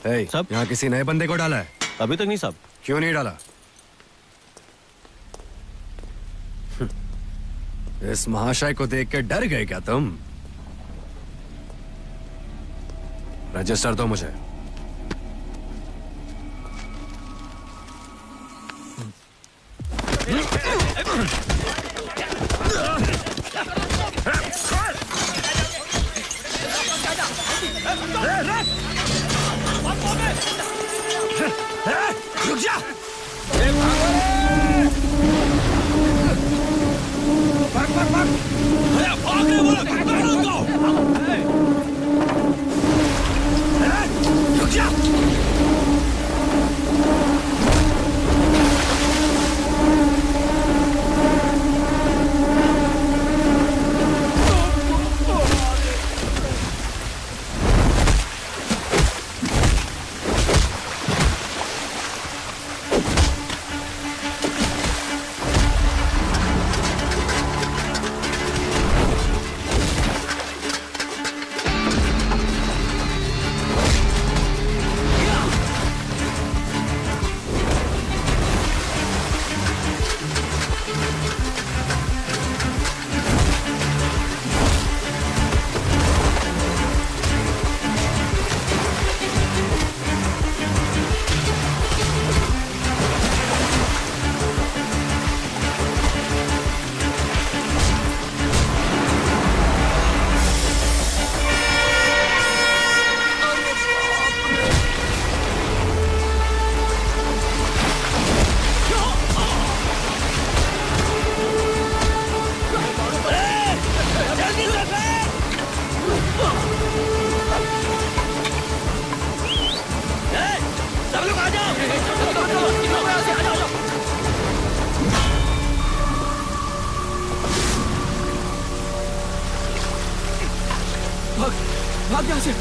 सब यहाँ किसी नए बंदे को डाला है? अभी तक नहीं साहब। क्यों नहीं डाला? इस महाशय को देख के डर गए क्या तुम? रजिस्टर दो मुझे। रुक जा! भाग रहे बोलो, रुक जा! भाग यहाँ से।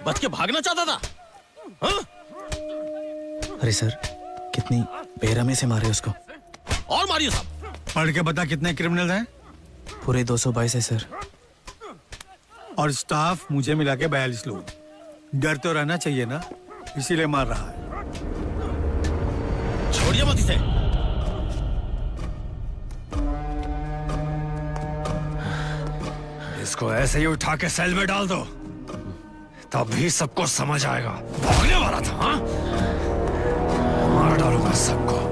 बच के भागना चाहता था। हाँ? अरे सर, कितनी बेरहमी से मारे उसको। और मारिए साहब। पढ़ के बता कितने क्रिमिनल हैं? पूरे 222 है सर। और स्टाफ मुझे मिला के 42 लोग। डर तो रहना चाहिए ना, इसीलिए मार रहा है। छोड़िए मत इसे। इसको ऐसे ही उठा के सेल में डाल दो, तभी सबको समझ आएगा। भागने वाला था, हाँ? मार डालूंगा सबको।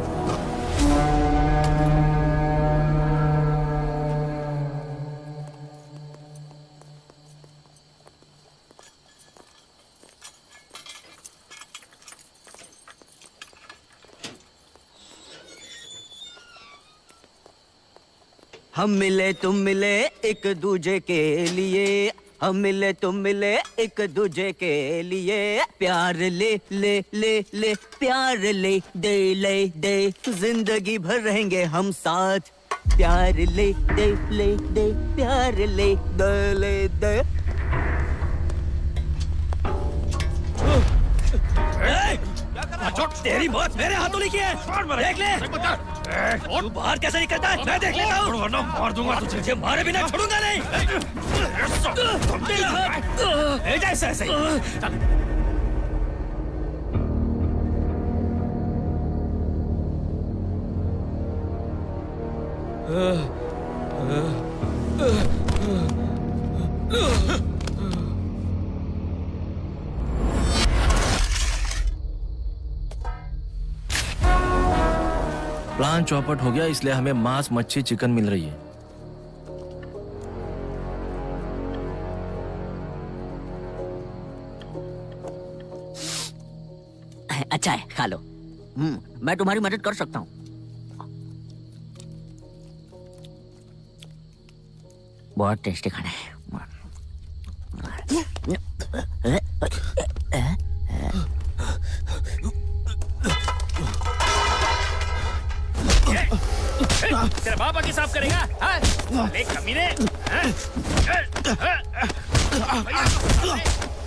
हम मिले तुम मिले एक दूजे के लिए, हम मिले तुम मिले एक दूजे के लिए, प्यार ले ले ले ले प्यार ले दे जिंदगी भर रहेंगे हम साथ, प्यार ले दे प्यार ले दे। तेरी मौत मेरे हाथों लिखी है, देख ले। तू बाहर कैसे निकलता है मैं देख लेता हूँ, वरना मार दूंगा तुझे। मारे बिना छोड़ूंगा नहीं। ऐसे प्लान चौपट हो गया, इसलिए हमें मांस मच्छी चिकन मिल रही है। अच्छा है, खा लो। मैं तुम्हारी मदद कर सकता हूँ। बहुत टेस्टी खाना है। तेरा बाप आके साफ करेगा? एक कमीने।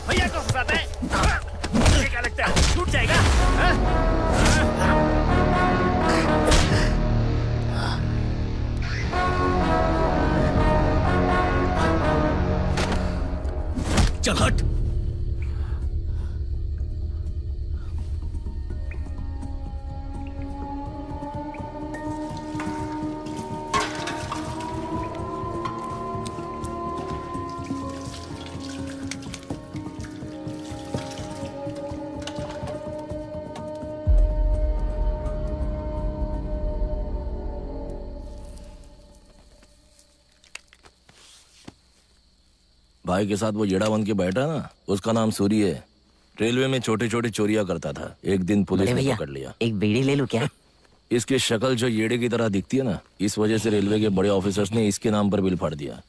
भैया को फंसाता है। मुझे क्या लगता है टूट जाएगा? चल हट। भाई के साथ वो येड़ा बन के बैठा ना, उसका नाम सूरी है। रेलवे में छोटे छोटे चोरियां करता था। एक दिन पुलिस ने पकड़ लिया। एक बीड़ी ले लूं क्या? इसकी शक्ल जो येड़े की तरह दिखती है ना, इस वजह से रेलवे के बड़े ऑफिसर्स ने इसके नाम पर बिल फाड़ दिया।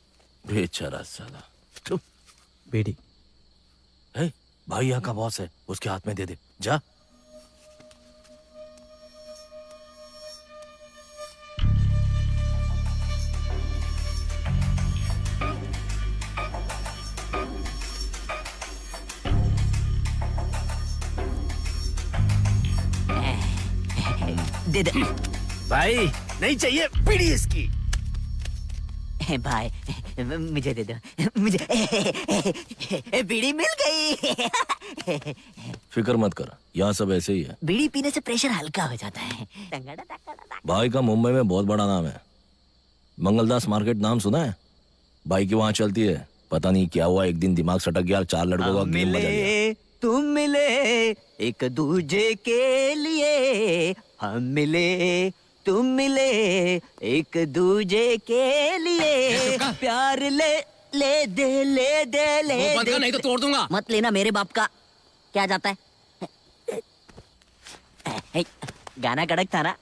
बेचारा साला। बेड़ी भाई यहाँ का बॉस है, उसके हाथ में दे दे जा। दे दे। भाई नहीं चाहिए बीड़ी इसकी। भाई मुझे दे दो, मुझे बीड़ी मिल गई। फिक्र मत कर, यहाँ सब ऐसे ही है। बीड़ी पीने से प्रेशर हल्का हो जाता है। भाई का मुंबई में बहुत बड़ा नाम है। मंगलदास मार्केट नाम सुना है? भाई की वहाँ चलती है। पता नहीं क्या हुआ, एक दिन दिमाग सटक गया, 4 लड़कों का गेम बजा दिया। तुम मिले एक दूजे के लिए, हम मिले तुम मिले एक दूजे के लिए, प्यार ले ले दे नहीं तो तोड़ दूंगा। मत लेना मेरे बाप का। क्या जाता है? गाना कड़क था ना।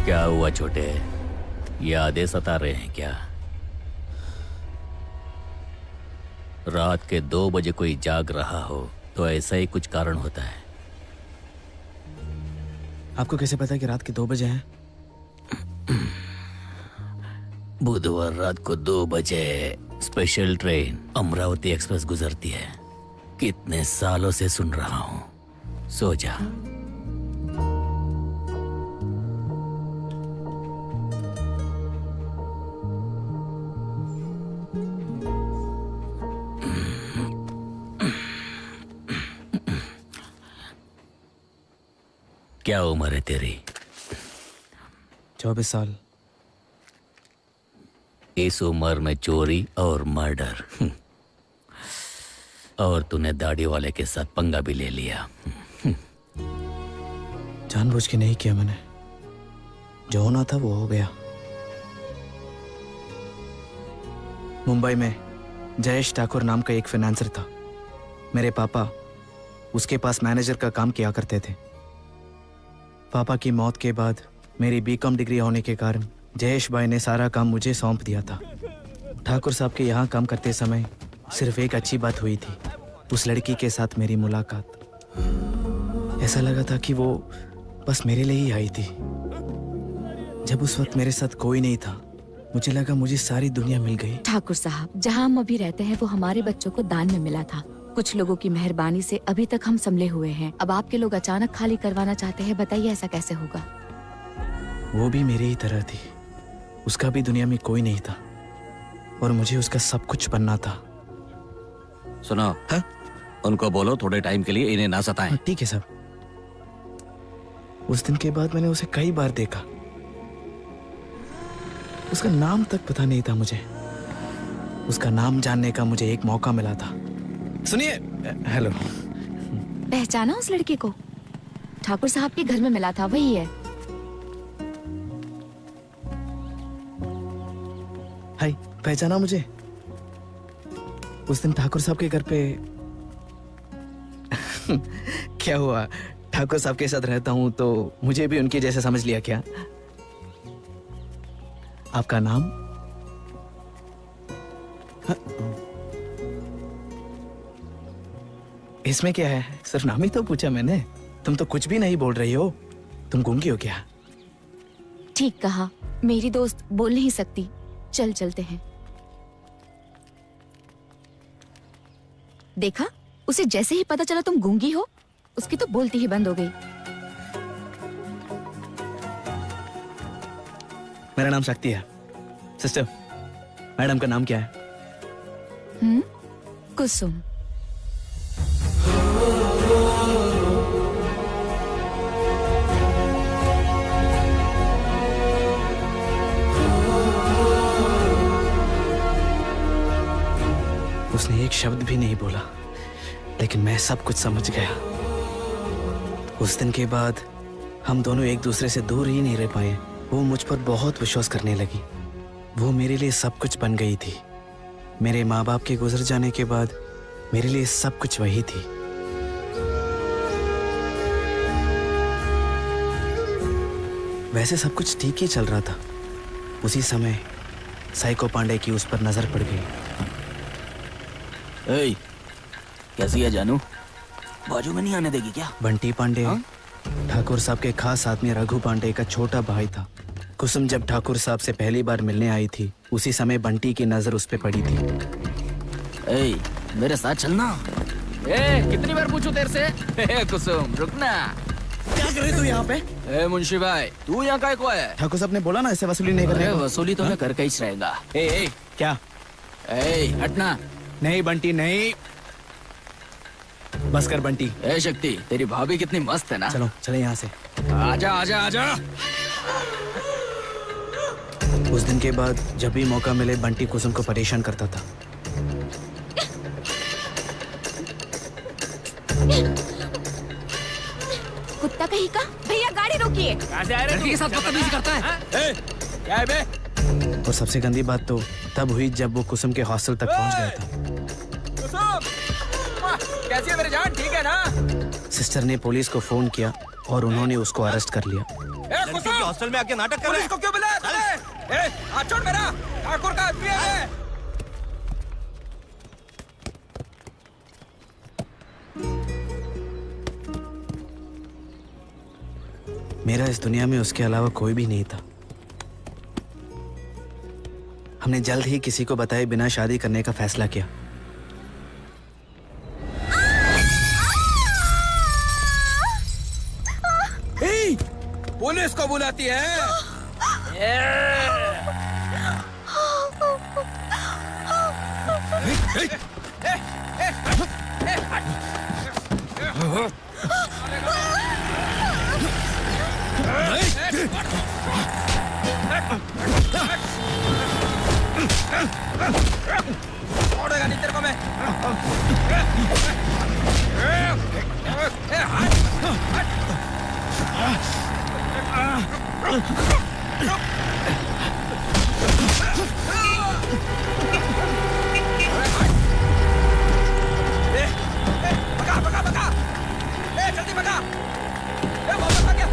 क्या हुआ छोटे? यादें सता रहे हैं क्या? रात के 2 बजे कोई जाग रहा हो तो ऐसा ही कुछ कारण होता है। आपको कैसे पता कि रात के 2 बजे हैं? बुधवार रात को 2 बजे स्पेशल ट्रेन अमरावती एक्सप्रेस गुजरती है। कितने सालों से सुन रहा हूं। सो जा। क्या उम्र है तेरी? 24 साल। इस उम्र में चोरी और मर्डर, और तूने दाढ़ी वाले के साथ पंगा भी ले लिया। जानबूझ के नहीं किया मैंने, जो होना था वो हो गया। मुंबई में जयेश ठाकुर नाम का एक फाइनेंसर था। मेरे पापा उसके पास मैनेजर का काम किया करते थे। पापा की मौत के बाद मेरी बीकॉम डिग्री होने के कारण जयेश भाई ने सारा काम मुझे सौंप दिया था। ठाकुर साहब के यहाँ काम करते समय सिर्फ एक अच्छी बात हुई थी, उस लड़की के साथ मेरी मुलाकात। ऐसा लगा था कि वो बस मेरे लिए ही आई थी। जब उस वक्त मेरे साथ कोई नहीं था, मुझे लगा मुझे सारी दुनिया मिल गई। ठाकुर साहब, जहाँ हम अभी रहते हैं वो हमारे बच्चों को दान में मिला था। कुछ लोगों की मेहरबानी से अभी तक हम संभले हुए हैं। अब आपके लोग अचानक खाली करवाना चाहते हैं, बताइए ऐसा कैसे होगा? वो भी मेरी ही तरह थी, उसका भी दुनिया में कोई नहीं था और मुझे उसका सब कुछ बनना था। सुनो, हाँ? उनको बोलो थोड़े टाइम के लिए इन्हें ना सताएं। हाँ, ठीक है साहब। उस दिन के बाद मैंने उसे कई बार देखा। उसका नाम तक पता नहीं था मुझे। उसका नाम जानने का मुझे एक मौका मिला था। सुनिए, हेलो। पहचाना उस लड़के को? ठाकुर साहब के घर में मिला था, वही है। हाय, पहचाना मुझे? उस दिन ठाकुर साहब के घर पे क्या हुआ? ठाकुर साहब के साथ रहता हूं तो मुझे भी उनके जैसे समझ लिया क्या? आपका नाम? हाँ। इसमें क्या है? सिर्फ नाम ही तो पूछा मैंने। तुम तो कुछ भी नहीं बोल रही हो। तुम गूंगी हो क्या? ठीक कहा, मेरी दोस्त बोल नहीं सकती। चल चलते हैं। देखा, उसे जैसे ही पता चला तुम गूंगी हो, उसकी तो बोलती ही बंद हो गई। मेरा नाम शक्ति है। सिस्टर, मैडम का नाम क्या है? कुसुम। उसने एक शब्द भी नहीं बोला, लेकिन मैं सब कुछ समझ गया। उस दिन के बाद हम दोनों एक दूसरे से दूर ही नहीं रह पाए। वो मुझ पर बहुत विश्वास करने लगी। वो मेरे लिए सब कुछ बन गई थी। मेरे माँ बाप के गुजर जाने के बाद मेरे लिए सब कुछ वही थी। वैसे सब कुछ ठीक ही चल रहा था। उसी समय साइको पांडे की उस पर नजर पड़ गई। ए, कैसी है जानू? बाजू में नहीं आने देगी क्या? बंटी पांडे ठाकुर साहब के खास आदमी रघु पांडे का छोटा भाई था। कुसुम जब ठाकुर साहब से पहली बार मिलने आई थी, उसी समय बंटी की नजर उस पे पड़ी थी। ए, मेरे साथ चलना। कितनी बार पूछूं तेरे से? कुसुम रुकना। क्या कर रहे तू यहाँ पे? मुंशी भाई, तू यहाँ काय को है? ठाकुर साहब ने बोला ना ऐसे वसूली नहीं करने को। वसूली तो मैं करके ही रहेगा। क्या? हटना। नहीं बंटी नहीं, बस कर बंटी। शक्ति, तेरी भाभी कितनी मस्त है ना। चलो चले यहाँ से। आजा आजा आजा। उस दिन के बाद जब भी मौका मिले बंटी कुसुम को परेशान करता था। कुत्ता कहीं का? भैया गाड़ी रोकिए। लड़की के साथ बदतमीजी करता है। क्या है बे? और सबसे गंदी बात तो तब हुई जब वो कुसुम के हॉस्टल तक पहुंच गया था। कुसुम, कैसी है मेरी जान? ठीक है ना? सिस्टर ने पुलिस को फोन किया और उन्होंने उसको अरेस्ट कर लिया। हॉस्टल में आके नाटक कर रहे हैं। पुलिस को क्यों बुलाया? ए, हाथ छोड़ मेरा। ठाकुर का आदमी है। मेरा इस दुनिया में उसके अलावा कोई भी नहीं था। हमने जल्द ही किसी को बताए बिना शादी करने का फैसला किया। पुलिस को बुलाती है। छोड़ेगा नहीं तेरे को मैं। भगा भगा, जल्दी भगा। वापस आ गया।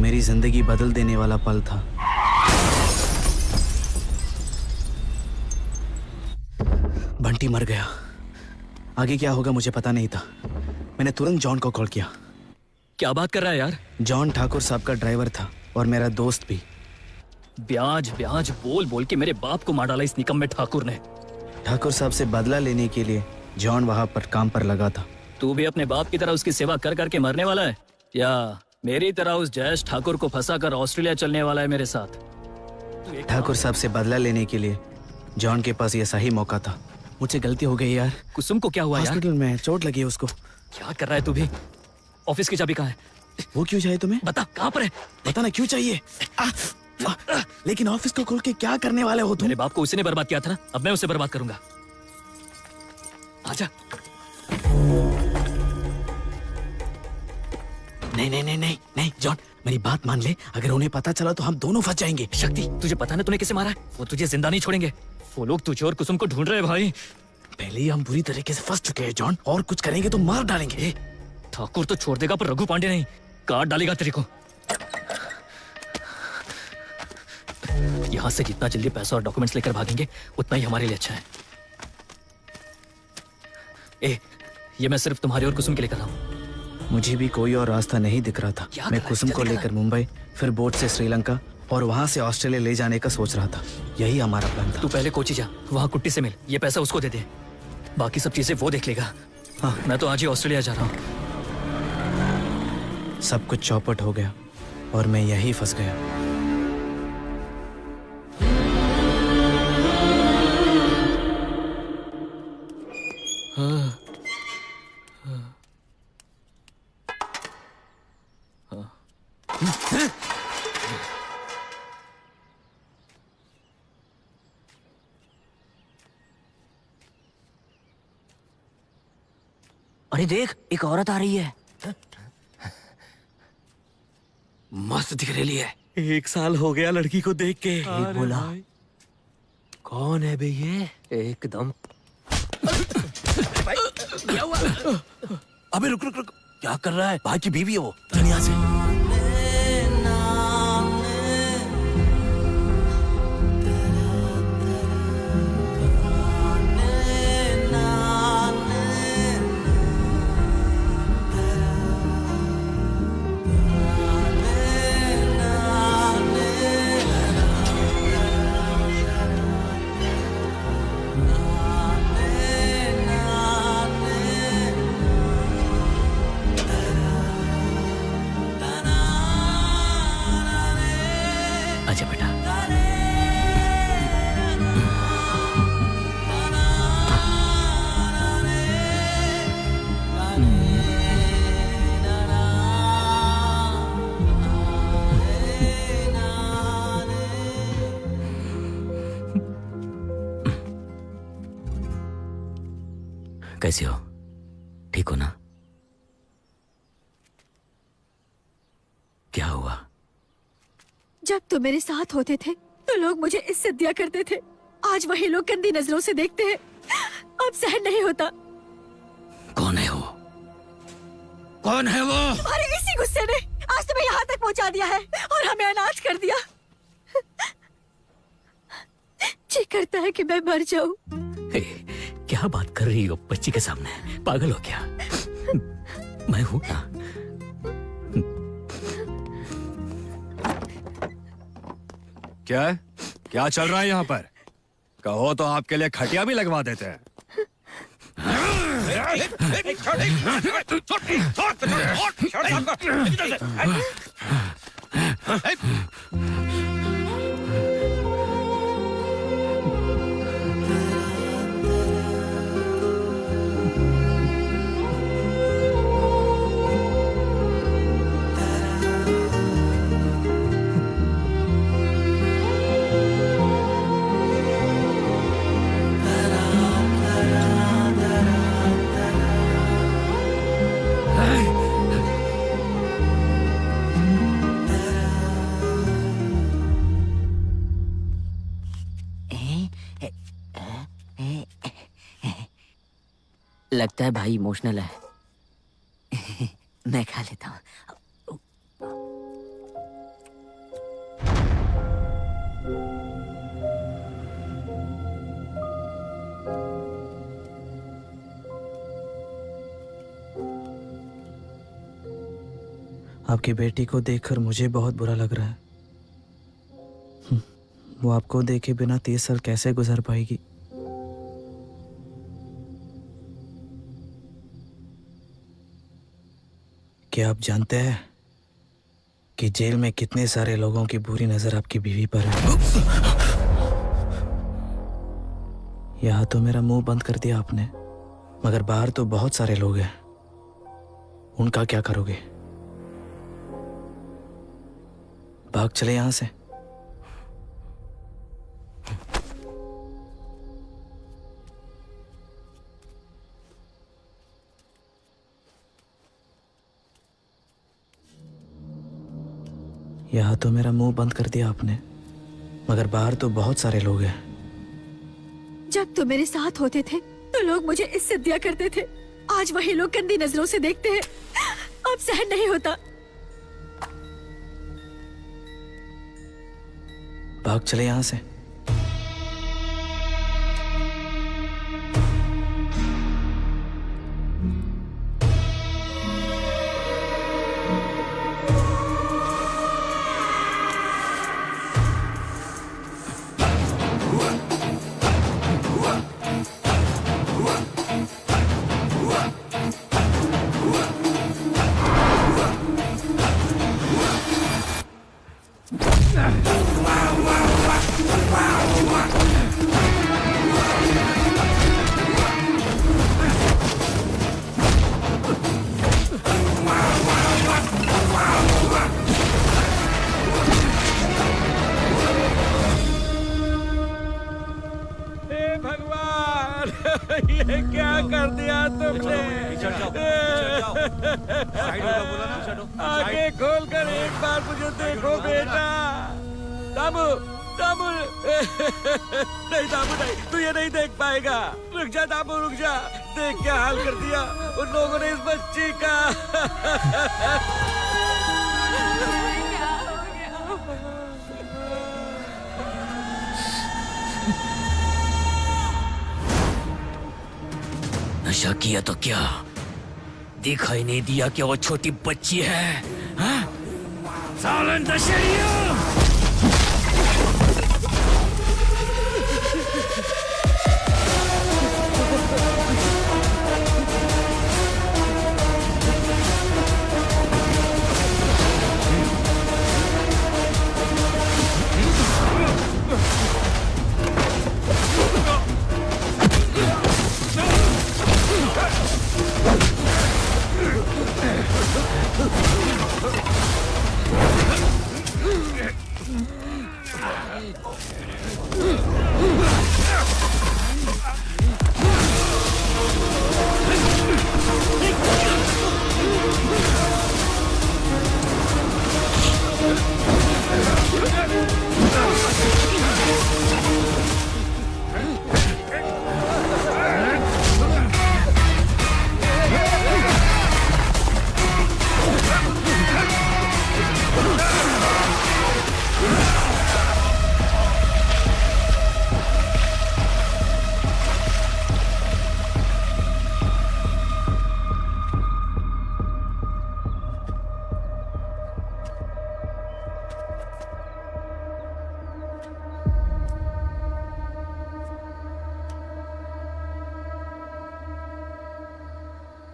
मेरी जिंदगी बदल देने वाला पल था। बंटी मर गया। आगे क्या होगा मुझे पता नहीं था। मैंने तुरंत जॉन को कॉल किया। क्या बात कर रहा है यार? जॉन ठाकुर साहब का ड्राइवर था और मेरा दोस्त भी। ब्याज ब्याज बोल बोल के मेरे बाप को मार डाला इस निकम्मे ठाकुर ने। ठाकुर साहब से बदला लेने के लिए जॉन वहां पर काम पर लगा था। तू भी अपने बाप की तरह उसकी सेवा कर करके मरने वाला है, या मेरी तरह उस जयेश ठाकुर को फंसाकर ऑस्ट्रेलिया चलने वाला है मेरे साथ? ठाकुर साहब से बदला लेने के लिए जॉन के पास यह सही मौका था। मुझसे गलती हो गई यार। कुसुम को क्या हुआ यार? हॉस्पिटल में चोट लगी है उसको। क्या कर रहा है तू भी? ऑफिस की चाबी कहाँ है? वो क्यों चाहिए तुम्हें? बता कहाँ पर है? बता ना क्यों चाहिए? लेकिन ऑफिस को खोल के क्या करने वाले हो तुम? मेरे बाप को उसी ने बर्बाद किया था ना, अब मैं उसे बर्बाद करूंगा। आजा। नहीं नहीं नहीं नहीं नहीं जॉन, मेरी बात मान ले। अगर उन्हें पता चला तो हम दोनों फंस जाएंगे। शक्ति, तुझे पता ना तूने किसे मारा है? वो तुझे जिंदा नहीं छोड़ेंगे। वो लोग तुझे और कुसुम को ढूंढ रहे हैं भाई। पहले ही हम बुरी तरीके से फंस चुके हैं जॉन, और कुछ करेंगे तो मार डालेंगे। ठाकुर तो छोड़ देगा पर रघु पांडे नहीं, काट डालेगा तेरे को। यहाँ से जितना जल्दी पैसा और डॉक्यूमेंट्स लेकर भागेंगे उतना ही हमारे लिए अच्छा है। ये मैं सिर्फ तुम्हारे और कुसुम के लिए कर रहा हूँ। मुझे भी कोई और रास्ता नहीं दिख रहा था। मैं कुसुम को लेकर मुंबई, फिर बोट से श्रीलंका और वहाँ से ऑस्ट्रेलिया ले जाने का सोच रहा था। यही हमारा प्लान था। तू पहले कोची जा, वहाँ कुट्टी से मिल, ये पैसा उसको दे दे, बाकी सब चीजें वो देख लेगा। हाँ, मैं तो आज ही ऑस्ट्रेलिया जा रहा हूँ। सब कुछ चौपट हो गया और मैं यही फंस गया। अरे देख, एक औरत आ रही है। मस्त दिख रही है। 1 साल हो गया लड़की को देख के। बोला कौन है बे ये? एकदम क्या हुआ? अबे रुक रुक रुक, क्या कर रहा है? भाई की बीवी है वो। चल यहाँ से। आजा बेटा। कैसे हो? ठीक हो ना? क्या हुआ? जब तुम मेरे साथ होते थे तो लोग मुझे इज्जत दिया करते थे। आज वही लोग गंदी नजरों से देखते हैं। अब सहन नहीं होता। कौन है वो? कौन है वो? तुम्हारे इसी गुस्से ने आज तुम्हें यहाँ तक पहुँचा दिया है और हमें अनाथ कर दिया। जी करता है कि मैं मर जाऊं। क्या बात कर रही हो बच्ची के सामने? पागल हो क्या? मैं हूं ना। क्या है? क्या चल रहा है यहाँ पर? कहो तो आपके लिए खटिया भी लगवा देते हैं। लगता है भाई इमोशनल है। मैं खा लेता हूँ। आपकी बेटी को देखकर मुझे बहुत बुरा लग रहा है। वो आपको देखे बिना 30 साल कैसे गुजार पाएगी? क्या आप जानते हैं कि जेल में कितने सारे लोगों की बुरी नजर आपकी बीवी पर है? यहां तो मेरा मुंह बंद कर दिया आपने, मगर बाहर तो बहुत सारे लोग हैं। उनका क्या करोगे? भाग चले यहां से। यहां तो मेरा मुंह बंद कर दिया आपने, मगर बाहर तो बहुत सारे लोग हैं। जब तुम मेरे साथ होते थे तो लोग मुझे इज्जत दिया करते थे। आज वही लोग गंदी नजरों से देखते हैं। अब सहन नहीं होता। भाग चले यहां से। ये क्या कर दिया तुमने? आंखें खोल कर एक बार मुझे देखो बेटा। दामू, दामू, नहीं दामू नहीं, तू ये नहीं देख पाएगा। रुक जा दामू, रुक जा। देख क्या हाल कर दिया उन लोगों ने इस बच्ची का। नशा किया तो क्या दिखाई नहीं दिया कि वो छोटी बच्ची है? हाँ? सालन दशहरिया!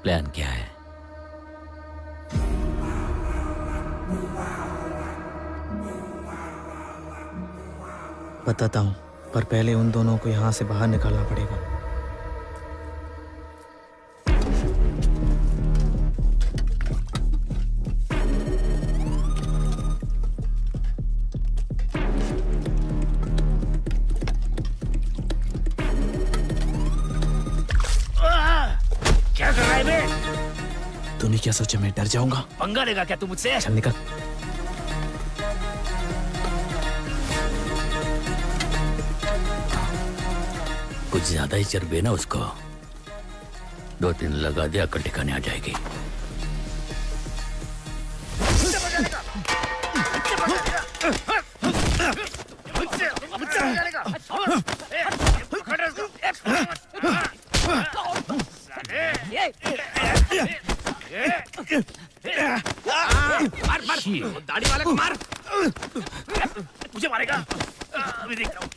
प्लान क्या है? बताता हूँ, पर पहले उन दोनों को यहाँ से बाहर निकालना पड़ेगा। क्या कर रहा है बे? तूने क्या सोचा मैं डर जाऊंगा? पंगा लेगा क्या तू मुझसे? चल निकल। कुछ ज्यादा ही चर्बी ना उसको। 2-3 लगा दिया, अकल ठिकाने आ जाएगी। मार मार दाढ़ी वाले को मार। मुझे मारेगा। अभी देख रहा हूँ।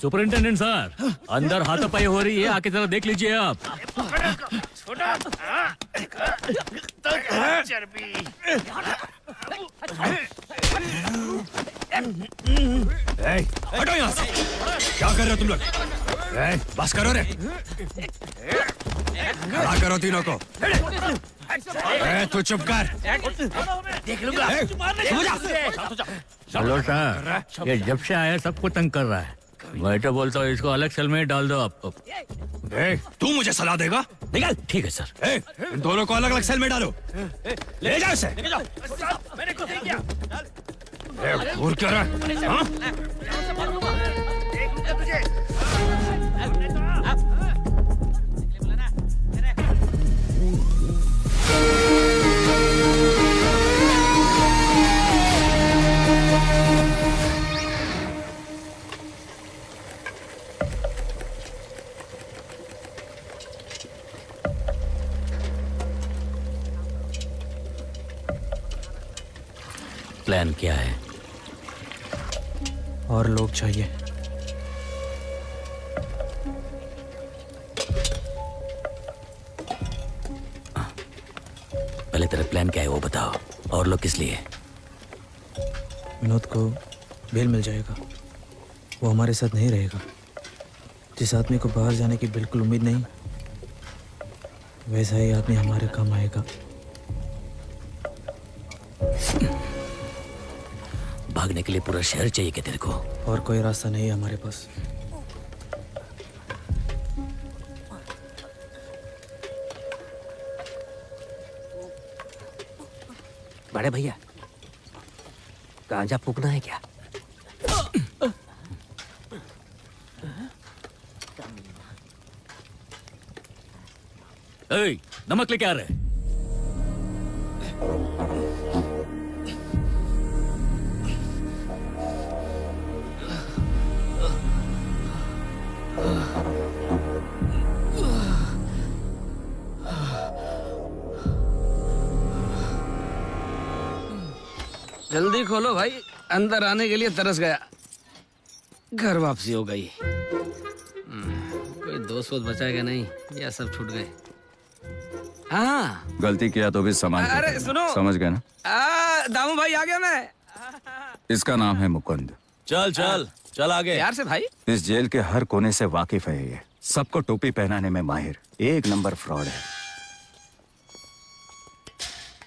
सुपरिंटेंडेंट सर, अंदर हाथापाई हो रही है, आके जरा देख लीजिए आप। हटो यहाँ से। क्या कर रहे हो तुम लोग? बस करो रे। खड़ा करो तीनों को। तू चुप कर। देख लूंगा। हेलो सर, ये जब से आया सबको तंग कर रहा है। मैं तो बोलता हूँ इसको अलग सेल में डाल दो आप। तू मुझे सलाह देगा? निकल। ठीक है सर। इन दोनों को अलग अलग सेल में डालो। ले जाओ इसे। मैंने कुछ नहीं किया। घूर क्या रहा है? प्लान क्या है? और लोग चाहिए। पहले तेरा प्लान क्या है वो बताओ, और लोग किस लिए? विनोद को बेल मिल जाएगा, वो हमारे साथ नहीं रहेगा। जिस आदमी को बाहर जाने की बिल्कुल उम्मीद नहीं, वैसा ही आदमी हमारे काम आएगा। भागने के लिए पूरा शहर चाहिए क्या तेरे को? और कोई रास्ता नहीं है हमारे पास। बड़े भैया, गांजा फूकना है क्या? ए, नमक लेके आ रहे? जल्दी खोलो भाई, अंदर आने के लिए तरस गया। घर वापसी हो गई। कोई दोस्त वोस्त बचाएगा नहीं, या सब छूट गए। हाँ, गलती किया तो भी समझ अरे सुनो, समझ गए ना? दामू भाई आ गया मैं। इसका नाम है मुकुंद। चल चल चल आगे। यार से भाई, इस जेल के हर कोने से वाकिफ है ये। सबको टोपी पहनाने में माहिर, एक नंबर फ्रॉड है।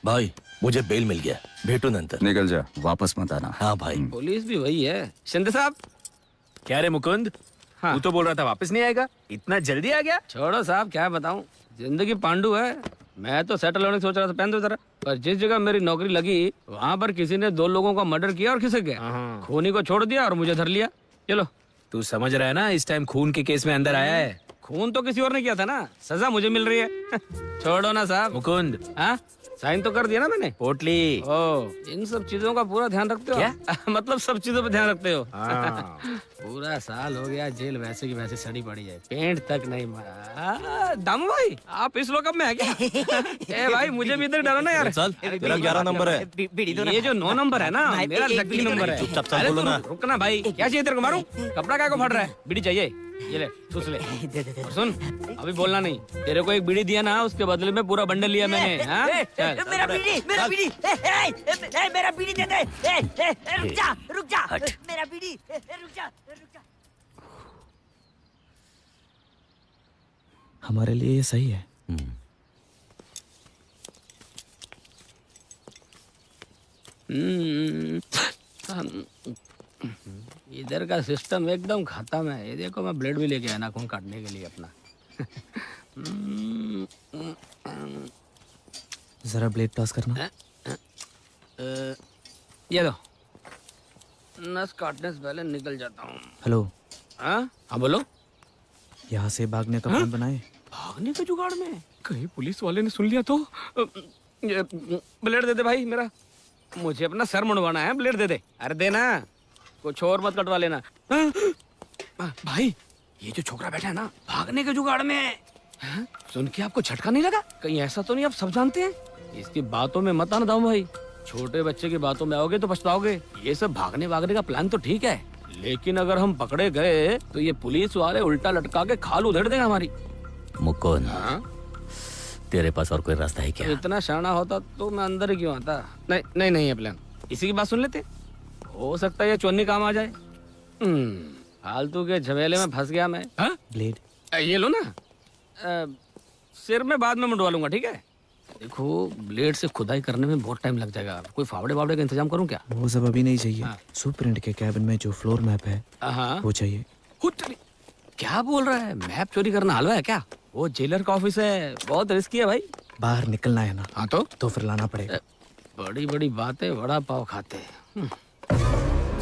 भाई मुझे बेल मिल गया, भेटू नंतर. निकल जा, वापस मत आना. हाँ भाई. पुलिस भी वही है. शिंदे साहब. क्या रे मुकुंद, हाँ. तू तो बोल रहा था वापस नहीं आएगा, इतना जल्दी आ गया? छोड़ो साहब, क्या बताऊं, जिंदगी पांडु है. मैं तो सेटल होने की सोच रहा था, पहन दो जरा. पर जिस जगह मेरी नौकरी लगी वहाँ पर किसी ने 2 लोगों का मर्डर किया और खिसक गया. खूनी को छोड़ दिया और मुझे धर लिया. चलो. तू समझ रहा है ना, इस टाइम खून के केस में अंदर आया है. खून तो किसी और ने किया था ना, सजा मुझे मिल रही है. छोड़ो ना साहब. मुकुंद, हाँ, साइन तो कर दिया ना मैंने. पोटली. ओ, इन सब चीजों का पूरा ध्यान रखते हो? क्या? मतलब सब चीजों पे ध्यान रखते हो? हाँ। पूरा साल हो गया, जेल वैसे की वैसे सड़ी पड़ी है, पेंट तक नहीं मारा. दामू भाई, आप इस लोकअप में है क्या? ए भाई, मुझे भी इधर डालो ना यार. चल, तेरा 11 नंबर है. ये जो 9 नंबर है ना, मेरा लकी नंबर है. चुपचाप अरे बोलो ना. रुकना भाई, क्या चाहिए तेरे को? मारूं? कपड़ा क्या को फट रहा है? बीड़ी चाहिए? ये ले, ठूस ले. और सुन, अभी बोलना नहीं. तेरे को एक बीड़ी दिया ना, उसके बदले में पूरा बंडल लिया मैंने. हाँ? चल. मेरा बीड़ी, मेरा बीड़ी, मेरा बीड़ी दे दे. रुक जा, रुक जा. मेरा बीड़ी, रुक जा, रुक जा. हमारे लिए ये सही है. इधर का सिस्टम एकदम खत्म है. ये देखो, मैं ब्लेड भी लेके आया नाखून काटने के लिए अपना. जरा ब्लेड पास करना. ये लो. नस काटने से पहले निकल जाता हूँ. हेलो. हाँ बोलो. यहाँ से भागने का प्लान बनाए. भागने के जुगाड़ में कहीं पुलिस वाले ने सुन लिया तो. ब्लेड दे दे भाई मेरा, मुझे अपना सर मुंडवाना है. ब्लेड दे दे. अरे देना, कुछ और मत कटवा लेना. भाई, ये जो छोकरा बैठा है ना, भागने के जुगाड़ में है. सुन के आपको झटका नहीं लगा? कहीं ऐसा तो नहीं आप सब जानते हैं? इसकी बातों में मत आना दाऊ भाई. छोटे बच्चे की बातों में आओगे तो पछताओगे. ये सब भागने भागने का प्लान तो ठीक है, लेकिन अगर हम पकड़े गए तो ये पुलिस वाले उल्टा लटका के खाल उधेड़ देंगे हमारी. मुकुंद, तेरे पास और कोई रास्ता है क्या? इतना शाना होता तो मैं अंदर ही क्यों आता. नहीं नहीं है प्लान. इसी की बात सुन लेते, हो सकता है ये चोन्नी काम आ जाए. फालतू के झमेले में फंस गया मैं. ब्लेड ये लो ना. सिर में बाद में मुंडवा लूंगा, ठीक है? देखो, ब्लेड से खुदाई करने में बहुत टाइम लग जाएगा. कोई फावड़े वावड़े का इंतजाम करूं क्या? वो सब अभी नहीं चाहिए. सुपरिटेंडेंट के कैबिन में जो फ्लोर मैप है वो चाहिए. क्या बोल रहा है? मैप चोरी करना हलवा है क्या? वो जेलर का ऑफिस है, बहुत रिस्की है भाई. बाहर निकलना है ना. हाँ तो फिर लाना पड़ेगा. बड़ी बड़ी बातें वड़ा पाव खाते.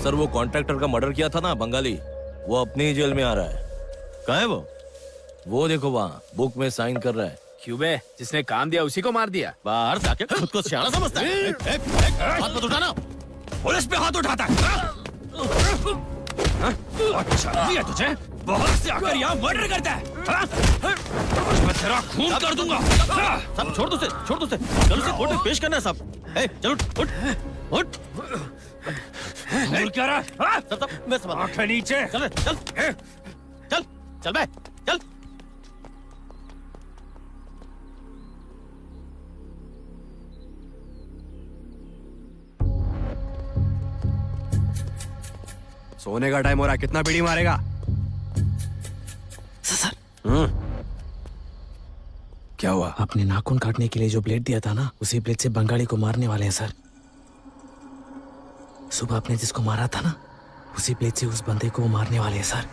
सर, वो कॉन्ट्रैक्टर का मर्डर किया था ना बंगाली, वो अपनी ही जेल में आ रहा है. कहाँ है वो देखो वहाँ बुक में साइन कर रहा है. क्यों बे, जिसने काम दिया उसी को मार दिया? बाहर जाके खुद को सियाना समझता है. हाथ मत उठाना. पुलिस पे हाथ उठाता है. अच्छा नहीं है तुझे? बाहर से आकर यहाँ मर्डर करता है. मैं तेरा खून कर दूंगा. सब छोड़ दो उसे, छोड़ दो उसे. चल उसे कोर्ट में पेश करना है सब. चलो उठ उठ. बोल क्या रहा है? सब मैं समझ. आंखें नीचे. चल चल चल चल बे चल. सोने का टाइम हो रहा है, कितना बीड़ी मारेगा? सर, क्या हुआ? आपने नाखून काटने के लिए जो ब्लेड दिया था ना, उसी ब्लेड से बंगाली को मारने वाले हैं सर. सुबह आपने जिसको मारा था ना, उसी ब्लेड से उस बंदे को मारने वाले हैं सर.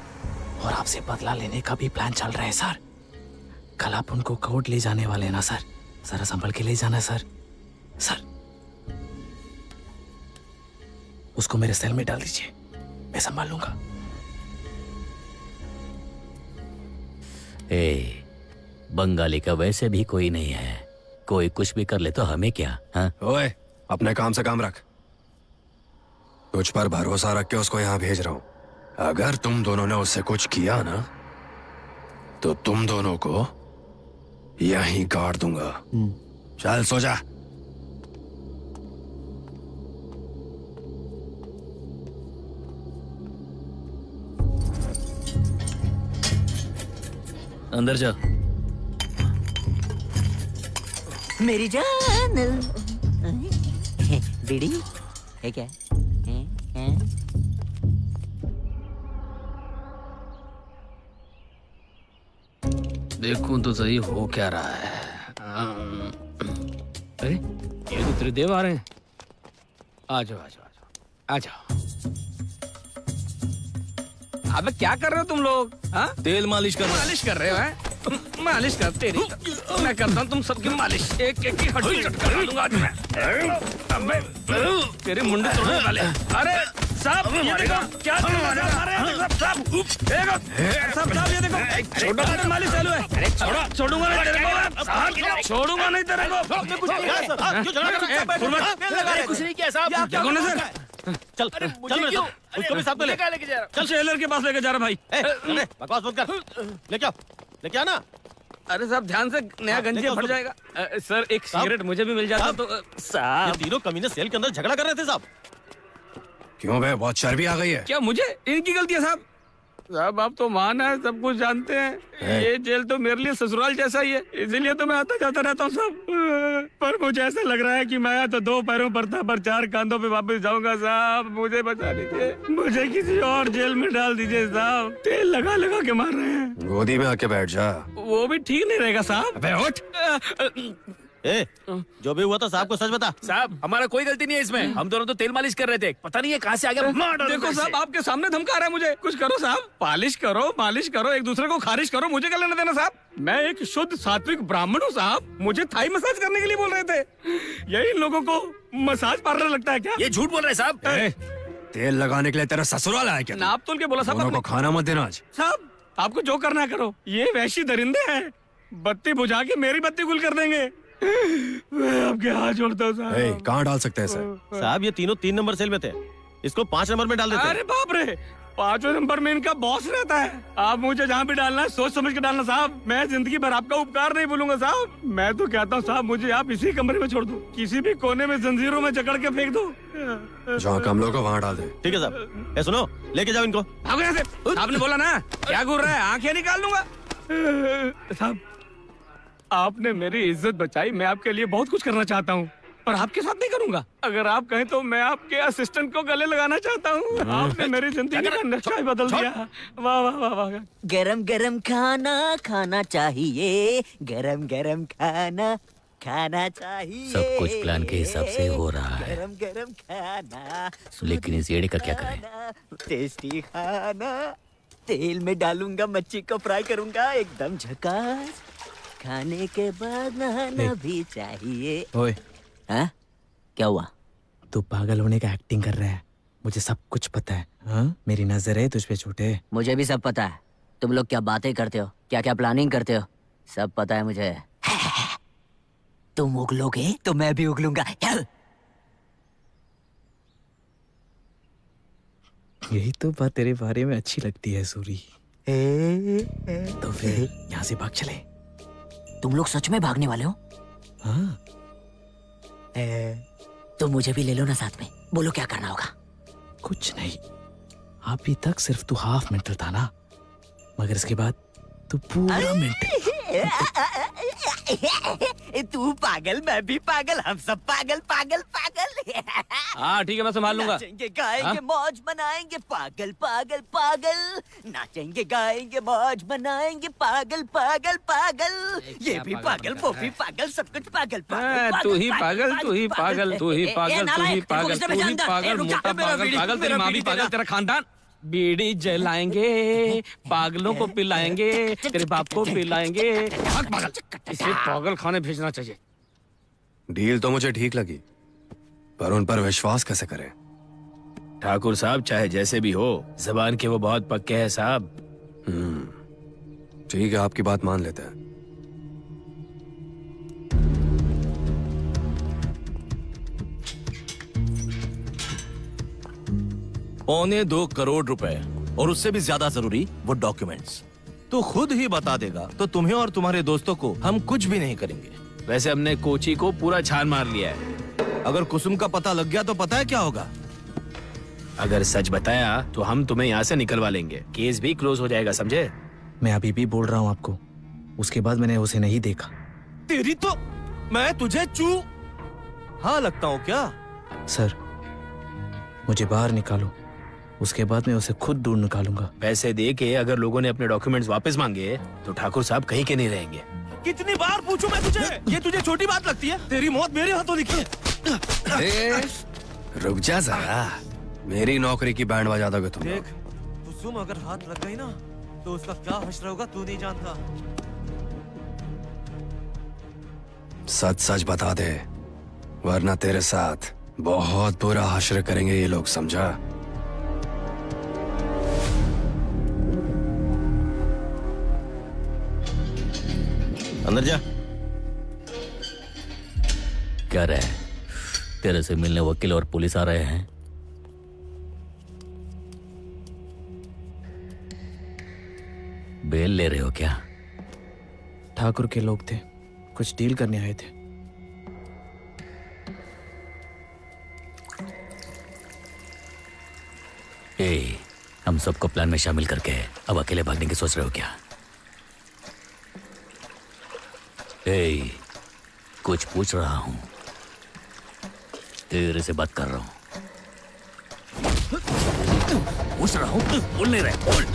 और आपसे बदला लेने का भी प्लान चल रहा है सर. कल आप उनको कोर्ट ले जाने वाले हैं ना सर. जरा संभल के ले जाना सर. सर, उसको मेरे सेल में डाल दीजिए, मैं संभाल लूंगा. बंगाली का वैसे भी कोई नहीं है. कोई कुछ भी कर ले तो हमें क्या? हाँ? ओए, अपने काम से काम रख. तुझ पर भरोसा रख के उसको यहाँ भेज रहा हूँ. अगर तुम दोनों ने उससे कुछ किया ना, तो तुम दोनों को यहीं गाड़ दूंगा. चल सो जा. अंदर जा. मेरी जान. बीड़ी है क्या? देखूं तो सही हो क्या रहा है. अरे ये तो त्रिदेव आ रहे हैं। आ जाओ आ जाओ आ जाओ। अबे क्या कर रहे हो तुम लोग? हाँ? तेल मालिश कर रहे हो हैं? मालिश कर तेरी। मैं करता हूँ तुम सबकी मालिश। एक एक की हड्डी कट कर दूंगा आज मैं। अबे तेरी मुंडी तोड़ने वाले। अरे साहब ये देखो क्या साहब ये देखो छोटा मालिश चालू है। अरे छोड़ूंगा नहीं तेरे को, छोड़ूंगा नहीं तेरे को। कुछ नहीं किया साहब। देखो ना सर, चल चल उसको भी साथ में लेके जा रहा। चल टेलर के पास लेके जा रहा भाई। बकवास मत कर, लेके आना। अरे साहब ध्यान से, नया गंजिया फट जाएगा। सर एक सिगरेट मुझे भी मिल जाता तो। साहब ये तीनों कमीने सेल के अंदर झगड़ा कर रहे थे साहब। क्यों बे, बहुत चर्बी आ गई है? क्या मुझे? इनकी गलती है साहब। साहब आप तो मान है, सब कुछ जानते हैं। ये जेल तो मेरे लिए ससुराल जैसा ही है, इसीलिए तो मैं आता जाता रहता हूँ साहब। पर मुझे ऐसा लग रहा है कि मैं तो 2 पैरों पर था पर 4 कांधों पे वापस जाऊंगा साहब। मुझे बचा लीजिए, मुझे किसी और जेल में डाल दीजिए साहब। तेल लगा लगा के मार रहे हैं। गोदी में आके बैठ जा। वो भी ठीक नहीं रहेगा साहब। अबे उठ। जो भी हुआ था साहब को सच बता। साहब हमारा कोई गलती नहीं है इसमें, हम दोनों तो तेल मालिश कर रहे थे, पता नहीं है कहाँ से आ गया। देखो साहब आपके सामने धमका रहा है मुझे। कुछ करो साहब, पालिश करो, मालिश करो, एक दूसरे को खारिज करो, मुझे क्या लेना देना साहब। मैं एक शुद्ध सात्विक ब्राह्मण हूँ साहब। मुझे थाई मसाज करने के लिए बोल रहे थे। यही लोगों को मसाज पार्लर लगता है क्या? ये झूठ बोल रहे साहब। तेल लगाने के लिए तेरा ससुराल आया क्या? नाप तोल के बोला साहब। दोनों को खाना मत देना आज। साहब आपको जो करना करो, ये वैशी दरिंदे हैं, बत्ती बुझा के मेरी बत्ती गुल कर देंगे। मैं आपके हाथ जोड़ता हूँ साहब। कहाँ डाल सकते हैं इसे? साहब ये तीनों 3 नंबर सेल में थे, इसको 5 नंबर में डाल देते। अरे बाप रे, 5वें नंबर में इनका बॉस रहता है। आप मुझे जहाँ भी डालना है सोच समझ के डालना साहब। मैं जिंदगी भर आपका उपकार नहीं भूलूंगा साहब। मैं तो कहता हूँ साहब मुझे आप इसी कमरे में छोड़ दो, किसी भी कोने में जंजीरों में जकड़ के फेंक दो। जहाँ कम लोग हो वहाँ डाल दे। ठीक है साहब। ए सुनो, लेके जाओ इनको। भागो यहाँ से। आपने बोला ना, क्या घूर रहा है? आंखें निकाल दूंगा साहब। आपने मेरी इज्जत बचाई, मैं आपके लिए बहुत कुछ करना चाहता हूँ, पर आपके साथ नहीं करूंगा। अगर आप कहें तो मैं आपके असिस्टेंट को गले लगाना चाहता हूँ। आपने मेरी जिंदगी का नक्शा ही बदल दिया। वाह वाह वाह वाह। गरम गरम खाना खाना चाहिए, गरम गरम खाना खाना चाहिए। सब कुछ प्लान के हिसाब से हो रहा है, गरम गरम खाना। लेकिन इस येड़े का क्या करें? टेस्टी खाना, तेल में डालूंगा, मच्छी को फ्राई करूंगा, एकदम झकास। खाने के बाद नहाना भी चाहिए। ओए, हाँ? क्या हुआ? तू पागल होने का एक्टिंग कर रहा है, मुझे सब कुछ पता है। हाँ? मेरी नजर है तुझ पे झूठे। मुझे भी सब पता है। तुम लोग क्या बातें करते हो, क्या क्या प्लानिंग करते हो, सब पता है मुझे। तुम उगलोगे तो मैं भी उगलूंगा। यही तो बात तेरे बारे में अच्छी लगती है सूरी। तो फिर यहाँ से भाग चले। तुम लोग सच में भागने वाले हो? हाँ। तो मुझे भी ले लो ना साथ में। बोलो क्या करना होगा? कुछ नहीं, अभी तक सिर्फ तू हाफ मेंटल था ना, मगर इसके बाद तू पूरा मेंटल। तू पागल, मैं भी पागल, हम सब पागल पागल पागल। हाँ ठीक है, मैं संभाल लूंगा। नाचेंगे गाएंगे मौज मनाएंगे, पागल पागल पागल। नाचेंगे गाएंगे मौज मनाएंगे, पागल पागल पागल। ये भी पागल, वो भी पागल, सब कुछ पागल पागल। तू ही पागल, तू ही पागल, तू ही पागल, तू ही पागल, तू ही पागल, मोटा पागल, पागल, तेरी माँ भी पागल, तेरा खानदान। बीड़ी जलाएंगे, पागलों को पिलाएंगे, तेरे बाप को पिलाएंगे। पागल, इसे पागल खाने भेजना चाहिए। डील तो मुझे ठीक लगी, पर उन पर विश्वास कैसे करें? ठाकुर साहब चाहे जैसे भी हो, जबान के वो बहुत पक्के हैं साहब। ठीक है, आपकी बात मान लेते हैं। $2.25 करोड़ रुपए, और उससे भी ज्यादा जरूरी वो डॉक्यूमेंट्स। तो खुद ही बता देगा तो तुम्हें और तुम्हारे दोस्तों को हम कुछ भी नहीं करेंगे। वैसे हमने कोची को पूरा छान मार लिया है। अगर कुसुम का पता लग गया तो पता है क्या होगा? अगर सच बताया तो हम तुम्हें यहाँ से निकलवा लेंगे, केस भी क्लोज हो जाएगा, समझे? मैं अभी भी बोल रहा हूँ आपको, उसके बाद मैंने उसे नहीं देखा। तेरी तो मैं तुझे हाँ लगता हूँ क्या? सर मुझे बाहर निकालो, उसके बाद मैं उसे खुद दूर निकालूंगा। पैसे दे के अगर लोगों ने अपने डॉक्यूमेंट्स वापस मांगे तो ठाकुर साहब कहीं के नहीं रहेंगे। कितनी बार पूछूं मैं तुझे? ये तुझे छोटी बात लगती है? तेरी मौत मेरे हाथों लिखी है। रुक जा जरा, मेरी नौकरी की बैंड बजा दोगे तुम। देख, कुसुम अगर हाथ लग गई ना तो उसका क्या हश्र होगा तू नहीं जानता। सच सच बता दे, वरना तेरे साथ बहुत बुरा हश्र करेंगे ये लोग, समझा? अंदर जा। क्या रहे? तेरे से मिलने वकील और पुलिस आ रहे हैं। बेल ले रहे हो क्या? ठाकुर के लोग थे, कुछ डील करने आए थे। हम सबको प्लान में शामिल करके अब अकेले भागने की सोच रहे हो क्या? कुछ पूछ रहा हूं, तेरे से बात कर रहा हूं। पूछ रहा हूं, बोल नहीं रहे। बोल।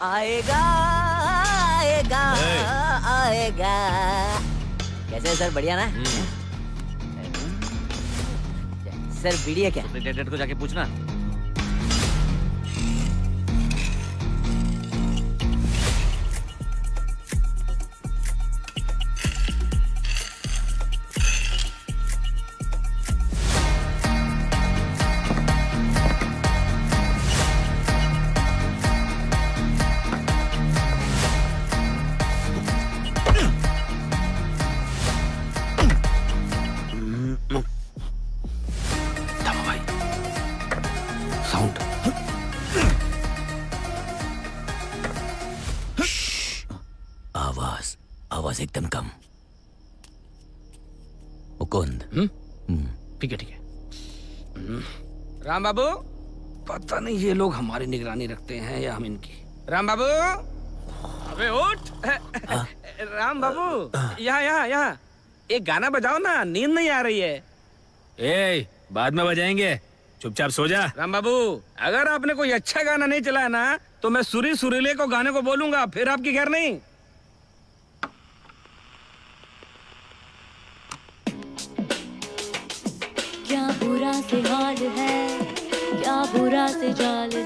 आएगा आएगा आएगा। कैसे है सर, बढ़िया ना? सर बीड़ी है क्या? डेटेड को जाके पूछना। आवाज एकदम कम। मुकुंद। ठीक है। राम बाबू, पता नहीं ये लोग हमारी निगरानी रखते हैं या हम इनकी। राम बाबू, अबे उठ। राम बाबू, यहाँ एक गाना बजाओ ना, नींद नहीं आ रही है। बाद में बजाएंगे, चुपचाप सो जा। राम बाबू, अगर आपने कोई अच्छा गाना नहीं चलाया ना तो मैं सुरीले को गाने को बोलूंगा, फिर आपकी घर नहीं। क्या बुरा से हाल है, क्या बुरा से जाल है,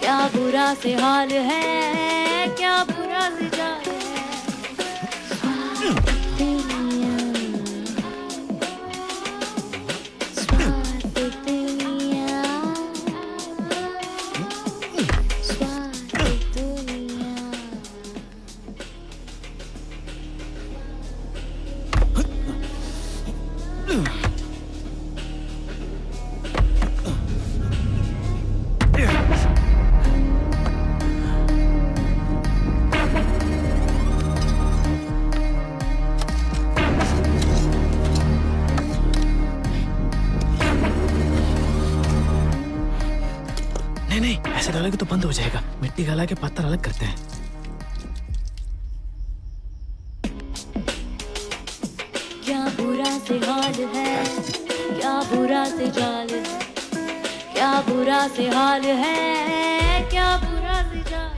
क्या बुरा से हाल है, क्या बुरा से जाल है। नहीं, ऐसे डालोगे तो बंद हो जाएगा। मिट्टी गला के पत्थर अलग करते हैं। क्या बुरा से हाल है, क्या बुरा से जाल है, क्या बुरा से हाल है, क्या बुरा से जाल।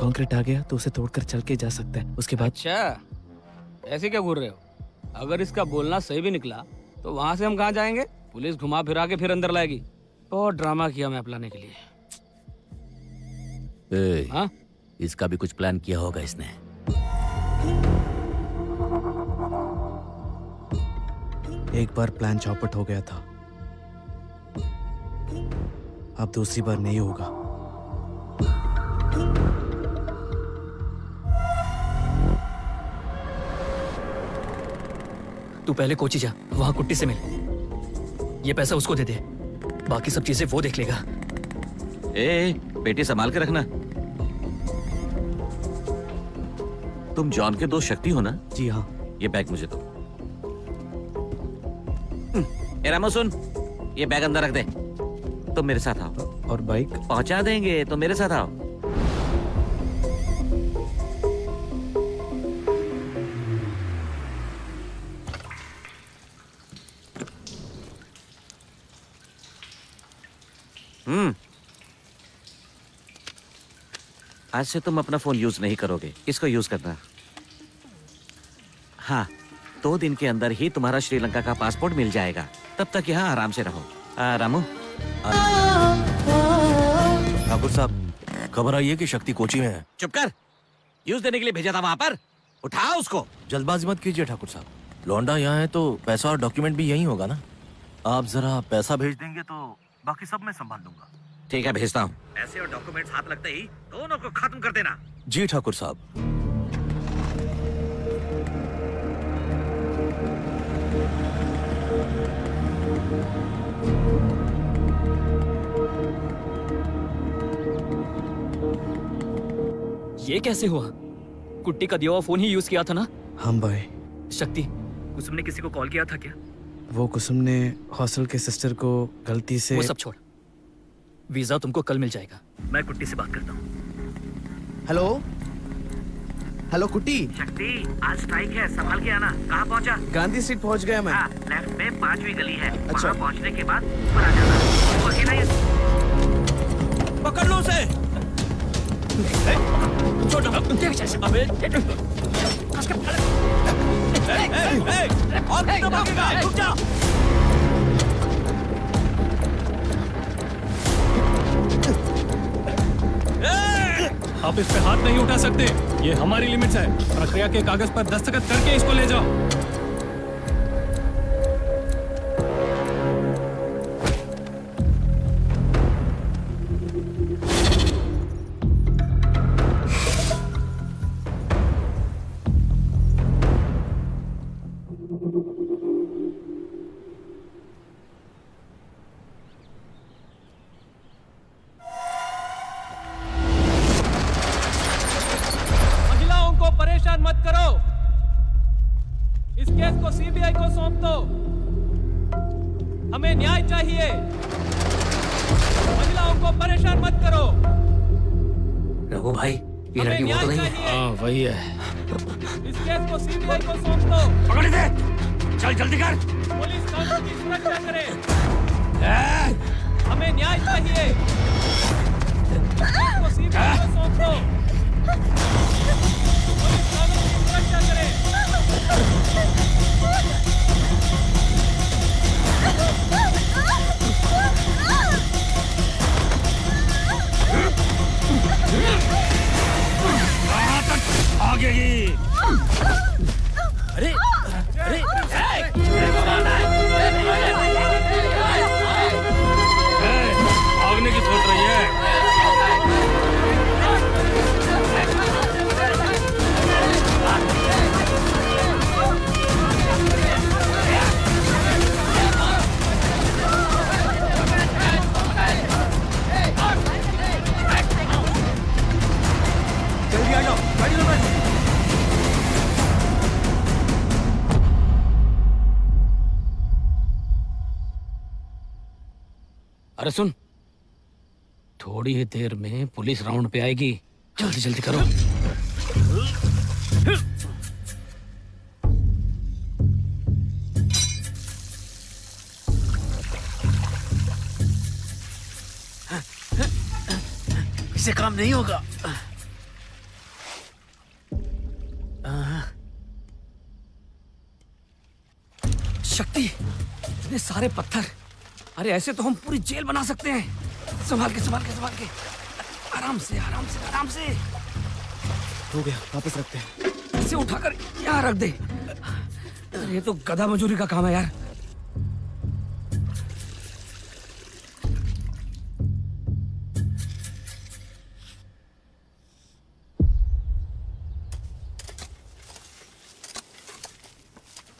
कंक्रीट आ गया तो उसे तोड़कर चल के जा सकता है, उसके बाद। अच्छा, ऐसे क्या घूर रहे हो? अगर इसका बोलना सही भी निकला तो वहां से हम कहाँ जाएंगे? पुलिस घुमा फिरा के फिर अंदर लाएगी। बहुत ड्रामा किया मैप लाने के लिए। हाँ? इसका भी कुछ प्लान किया होगा इसने। एक बार प्लान चौपट हो गया था, अब दूसरी बार नहीं होगा। तू पहले कोची जा, वहां कुट्टी से मिल। ये पैसा उसको दे दे, बाकी सब चीजें वो देख लेगा। ए, बेटी संभाल के रखना। तुम जॉन के दोस्त शक्ति हो ना? जी हाँ। ये बैग मुझे दो। ए रामो सुन, ये बैग अंदर रख दे। तुम मेरे साथ आओ। और बाइक? पहुंचा देंगे, तो मेरे साथ आओ। आज से तुम अपना फोन यूज नहीं करोगे, इसको यूज करना। हाँ, 2 दिन के अंदर ही तुम्हारा श्रीलंका का पासपोर्ट मिल जाएगा। तब तक यहाँ आराम से रहो। रामू। ठाकुर साहब, खबर आई है कि शक्ति कोची में है। चुप कर। यूज देने के लिए भेजा था वहाँ पर। उठाओ उसको। जल्दबाजी मत कीजिए ठाकुर साहब, लौंडा यहाँ है तो पैसा और डॉक्यूमेंट भी यही होगा ना। आप जरा पैसा भेज देंगे तो बाकी सब मैं संभाल लूंगा। ठीक है, भेजता हूँ। ऐसे और डॉक्यूमेंट्स हाथ लगते ही दोनों को खत्म कर देना। जी ठाकुर साहब। ये कैसे हुआ? कुट्टी का दिया हुआ फोन ही यूज किया था ना? हाँ भाई। शक्ति, कुसुम ने किसी को कॉल किया था क्या? वो कुसुम ने हॉस्टल के सिस्टर को गलती से। वो सब छोड़, वीजा तुमको कल मिल जाएगा। मैं कुट्टी से बात करता हूँ। हेलो हेलो कुट्टी। शक्ति, आज स्ट्राइक है, संभाल के आना। कहाँ पहुँचा? गांधी स्ट्रीट पहुँच गया मैं। लेफ्ट में 5वीं गली है। अच्छा। वहाँ पहुँचने के बाद ऊपर आ जाना। वो अकेला ही पकड़ लो उसे। अबे और कितना भागेगा? रुक जा। आप इस पे हाथ नहीं उठा सकते, ये हमारी लिमिट्स है। प्रक्रिया के कागज पर दस्तखत करके इसको ले जाओ। अरे सुन, थोड़ी ही देर में पुलिस राउंड पे आएगी, जल्दी जल्दी करो। इससे काम नहीं होगा। शक्ति, इतने सारे पत्थर। अरे ऐसे तो हम पूरी जेल बना सकते हैं। संभाल के संभाल के संभाल के, आराम से आराम से आराम से। हो गया, वापस रखते हैं। इसे उठाकर यहाँ रख दे। ये तो गधा मजूरी का काम है यार।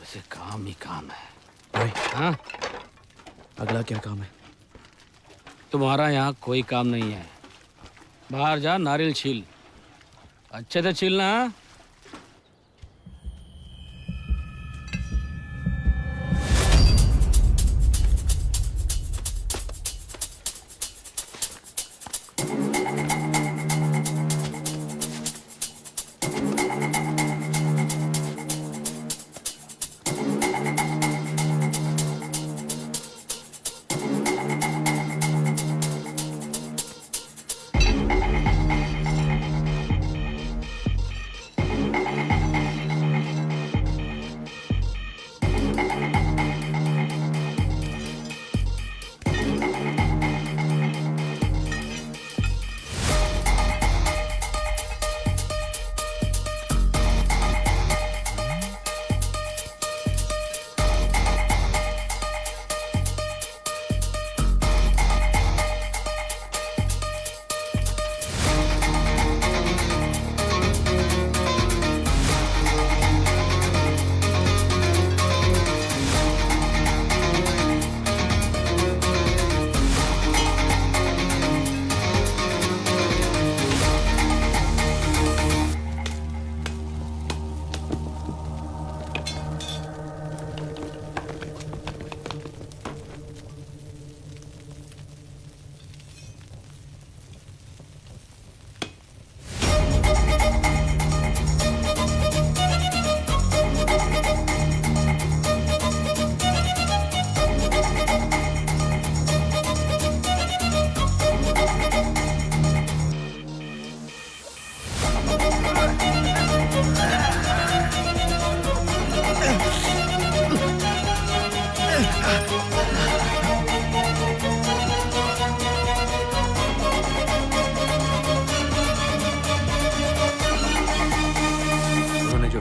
वैसे काम ही काम है भाई। हाँ, अगला क्या काम है? तुम्हारा यहाँ कोई काम नहीं है। बाहर जा, नारियल छील, अच्छे से छीलना।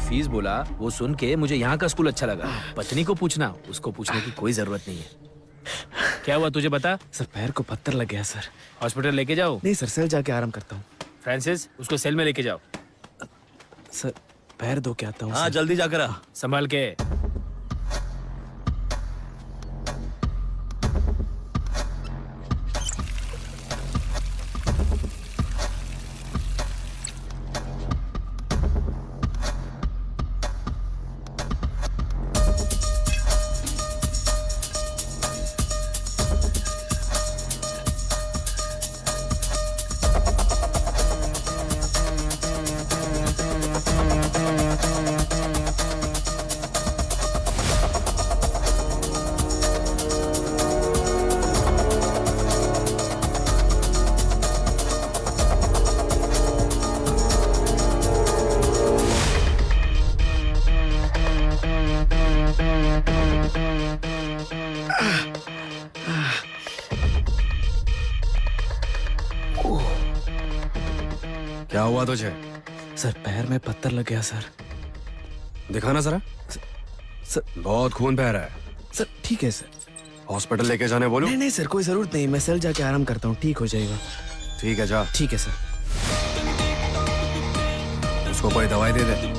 फीस बोला वो सुन के मुझे यहाँ का स्कूल अच्छा लगा। पत्नी को पूछना, उसको पूछने की कोई जरूरत नहीं है। क्या हुआ तुझे बता? सर पैर को पत्थर लग गया सर। हॉस्पिटल लेके जाओ। नहीं सर, सेल जाके आराम करता हूँ। फ्रांसिस, उसको सेल में लेके जाओ। सर पैर धो के आता हूँ। हाँ जल्दी जाकर आ। संभाल के। क्या हुआ तुझे? सर पैर में पत्थर लग गया सर। दिखाना जरा। सर बहुत खून बह रहा है। सर ठीक है सर। हॉस्पिटल लेके जाने बोलो। नहीं नहीं सर, कोई जरूरत नहीं, मैं सेल जाके आराम करता हूँ, ठीक हो जाएगा। ठीक है जा। ठीक है सर। उसको कोई दवाई दे दे।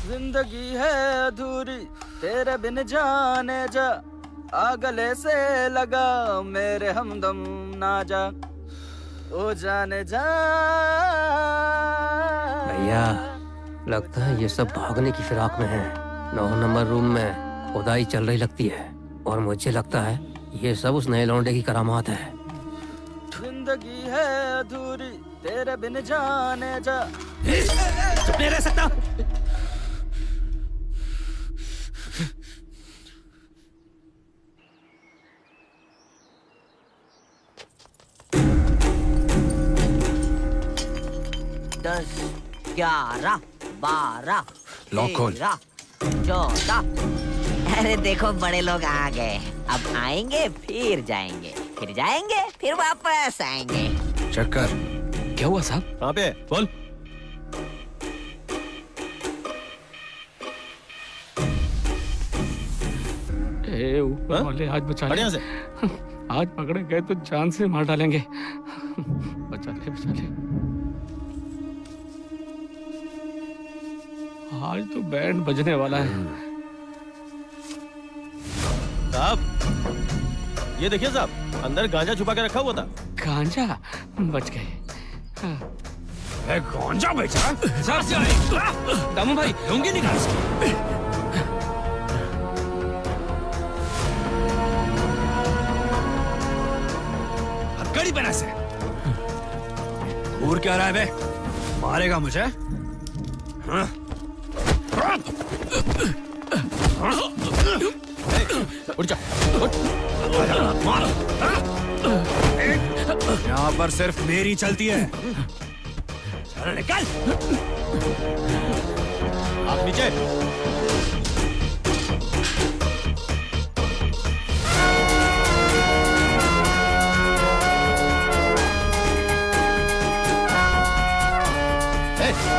जिंदगी है अधूरी तेरे बिन जाने जा, आ गले से लगा मेरे हमदम ना जा, ओ जाने जा। भैया लगता है ये सब भागने की फिराक में है। 9 नंबर रूम में खुदाई चल रही लगती है और मुझे लगता है ये सब उस नए लौंडे की करामात है। जिंदगी है अधूरी तेरे बिन जाने जा। चुप नहीं रह सकता। दस, 11, 12, लॉक खोल। 13, 14। अरे देखो बड़े लोग आ गए। अब आएंगे फिर जाएंगे, फिर जाएंगे फिर वापस आएंगे। चक्कर क्या हुआ साहब? कहाँ पे बोल। ऊपर वाले आज बचा ले। बढ़िया से। आज पकड़े गए तो जान से मार डालेंगे। बचा ले बचा ले। आज तो बैंड बजने वाला है। साहब ये देखिए साहब, अंदर गांजा छुपा के रखा हुआ था। गांजा? बच गए। गांजा बेचा? दामू भाई लूंगी निकाल। हथकड़ी पहना से। और क्या रहा है बे? मारेगा मुझे? हाँ? उठ जा, उठ। यहाँ पर सिर्फ मेरी चलती है। चल निकल। आप नीचे।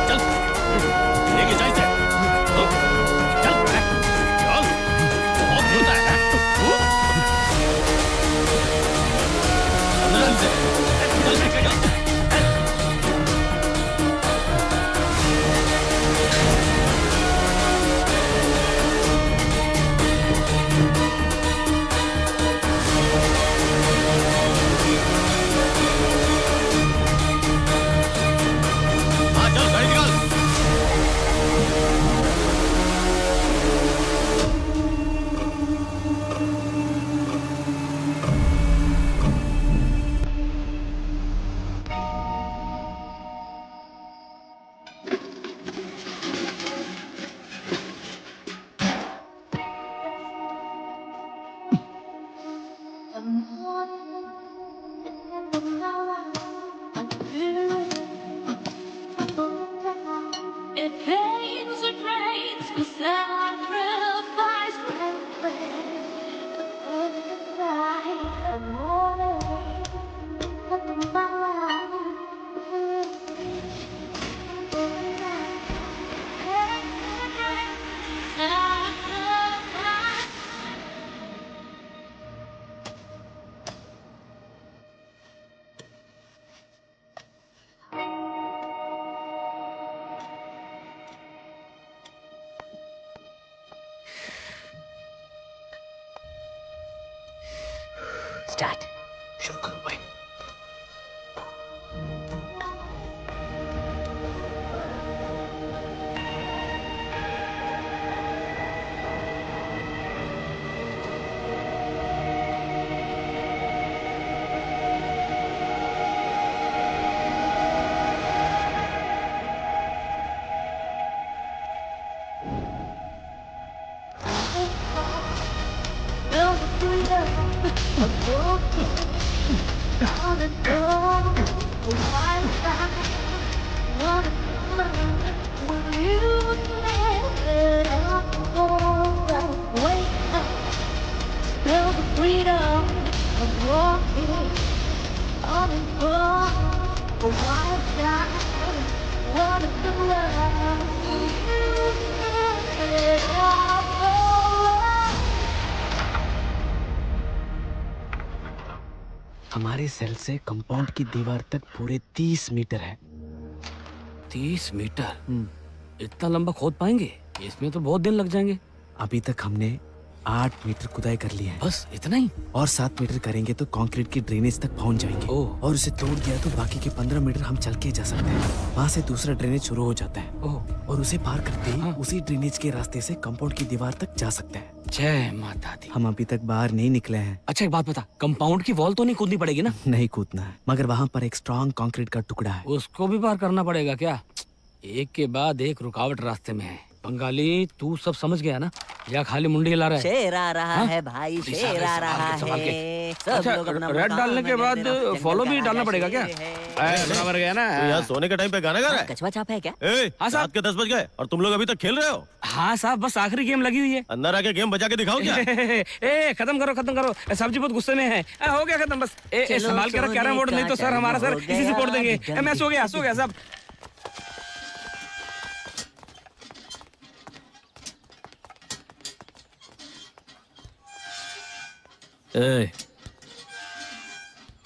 चल लेके जाए से। चल चल, बहुत होता है। अंदर से चल लेके जा। It pains, it rains, the sacrifice start. शुरू करो भाई। हमारे सेल से कंपाउंड की दीवार तक पूरे 30 मीटर है। 30 मीटर? इतना लंबा खोद पाएंगे? इसमें तो बहुत दिन लग जाएंगे। अभी तक हमने 8 मीटर खुदाई कर ली है। बस इतना ही? और 7 मीटर करेंगे तो कंक्रीट की ड्रेनेज तक पहुंच जाएंगे। और उसे तोड़ दिया तो बाकी के 15 मीटर हम चल के जा सकते हैं। वहाँ से दूसरा ड्रेनेज शुरू हो जाता है और उसे पार करते ही उसी ड्रेनेज के रास्ते से कंपाउंड की दीवार तक जा सकते हैं। जय माता दी। हम अभी तक बाहर नहीं निकले हैं। अच्छा एक बात बता, कंपाउंड की वॉल तो नहीं कूदनी पड़ेगी ना? नहीं कूदना है, मगर वहाँ पर एक स्ट्रॉन्ग कंक्रीट का टुकड़ा है, उसको भी पार करना पड़ेगा क्या? एक के बाद एक रुकावट रास्ते में है। बंगाली तू सब समझ गया ना, या खाली मुंडी हिला रहा है? शेर आ रहा है भाई, शेर आ रहा है। अच्छा, रेड डालने के बाद फॉलो भी डालना पड़ेगा क्या? बराबर गया ना। तो यार सोने के टाइम पे गाना गा रहा है? कछुआ छाप है क्या? हाँ साहब, रात के 10 बज गए और तुम लोग अभी तक खेल रहे हो? हाँ साहब, बस आखिरी गेम लगी हुई है। अंदर आके गेम बजा के दिखाओ क्या? ए खत्म करो खत्म करो, साहब जी बहुत गुस्से में है। हो गया खत्म बस। संभाल के रख कैरम बोर्ड, नहीं तो सर हमारा सर इसी से फोड़ देंगे। मैं सो गया साहब।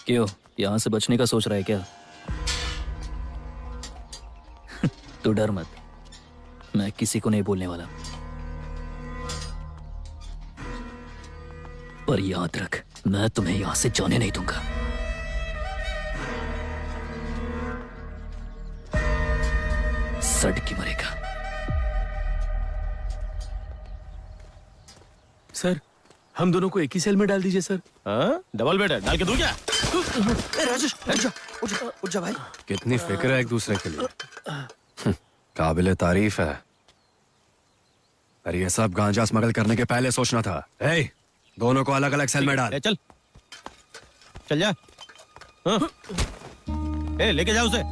क्यों यहां से बचने का सोच रहा है क्या? तू डर मत, मैं किसी को नहीं बोलने वाला। पर याद रख, मैं तुम्हें यहां से जाने नहीं दूंगा। सड़ की मरेगा। सर, हम दोनों को एक ही सेल में डाल दीजिए सर। हाँ? डबल बेड है, डाल के दूं क्या? राजेश उठ जा भाई। कितनी फिक्र है एक दूसरे के लिए। काबिले तारीफ है। अरे ये सब गांजा स्मगल करने के पहले सोचना था। ए, दोनों को अलग अलग सेल में डाल। चल जा। हाँ। ए, लेके जाओ उसे।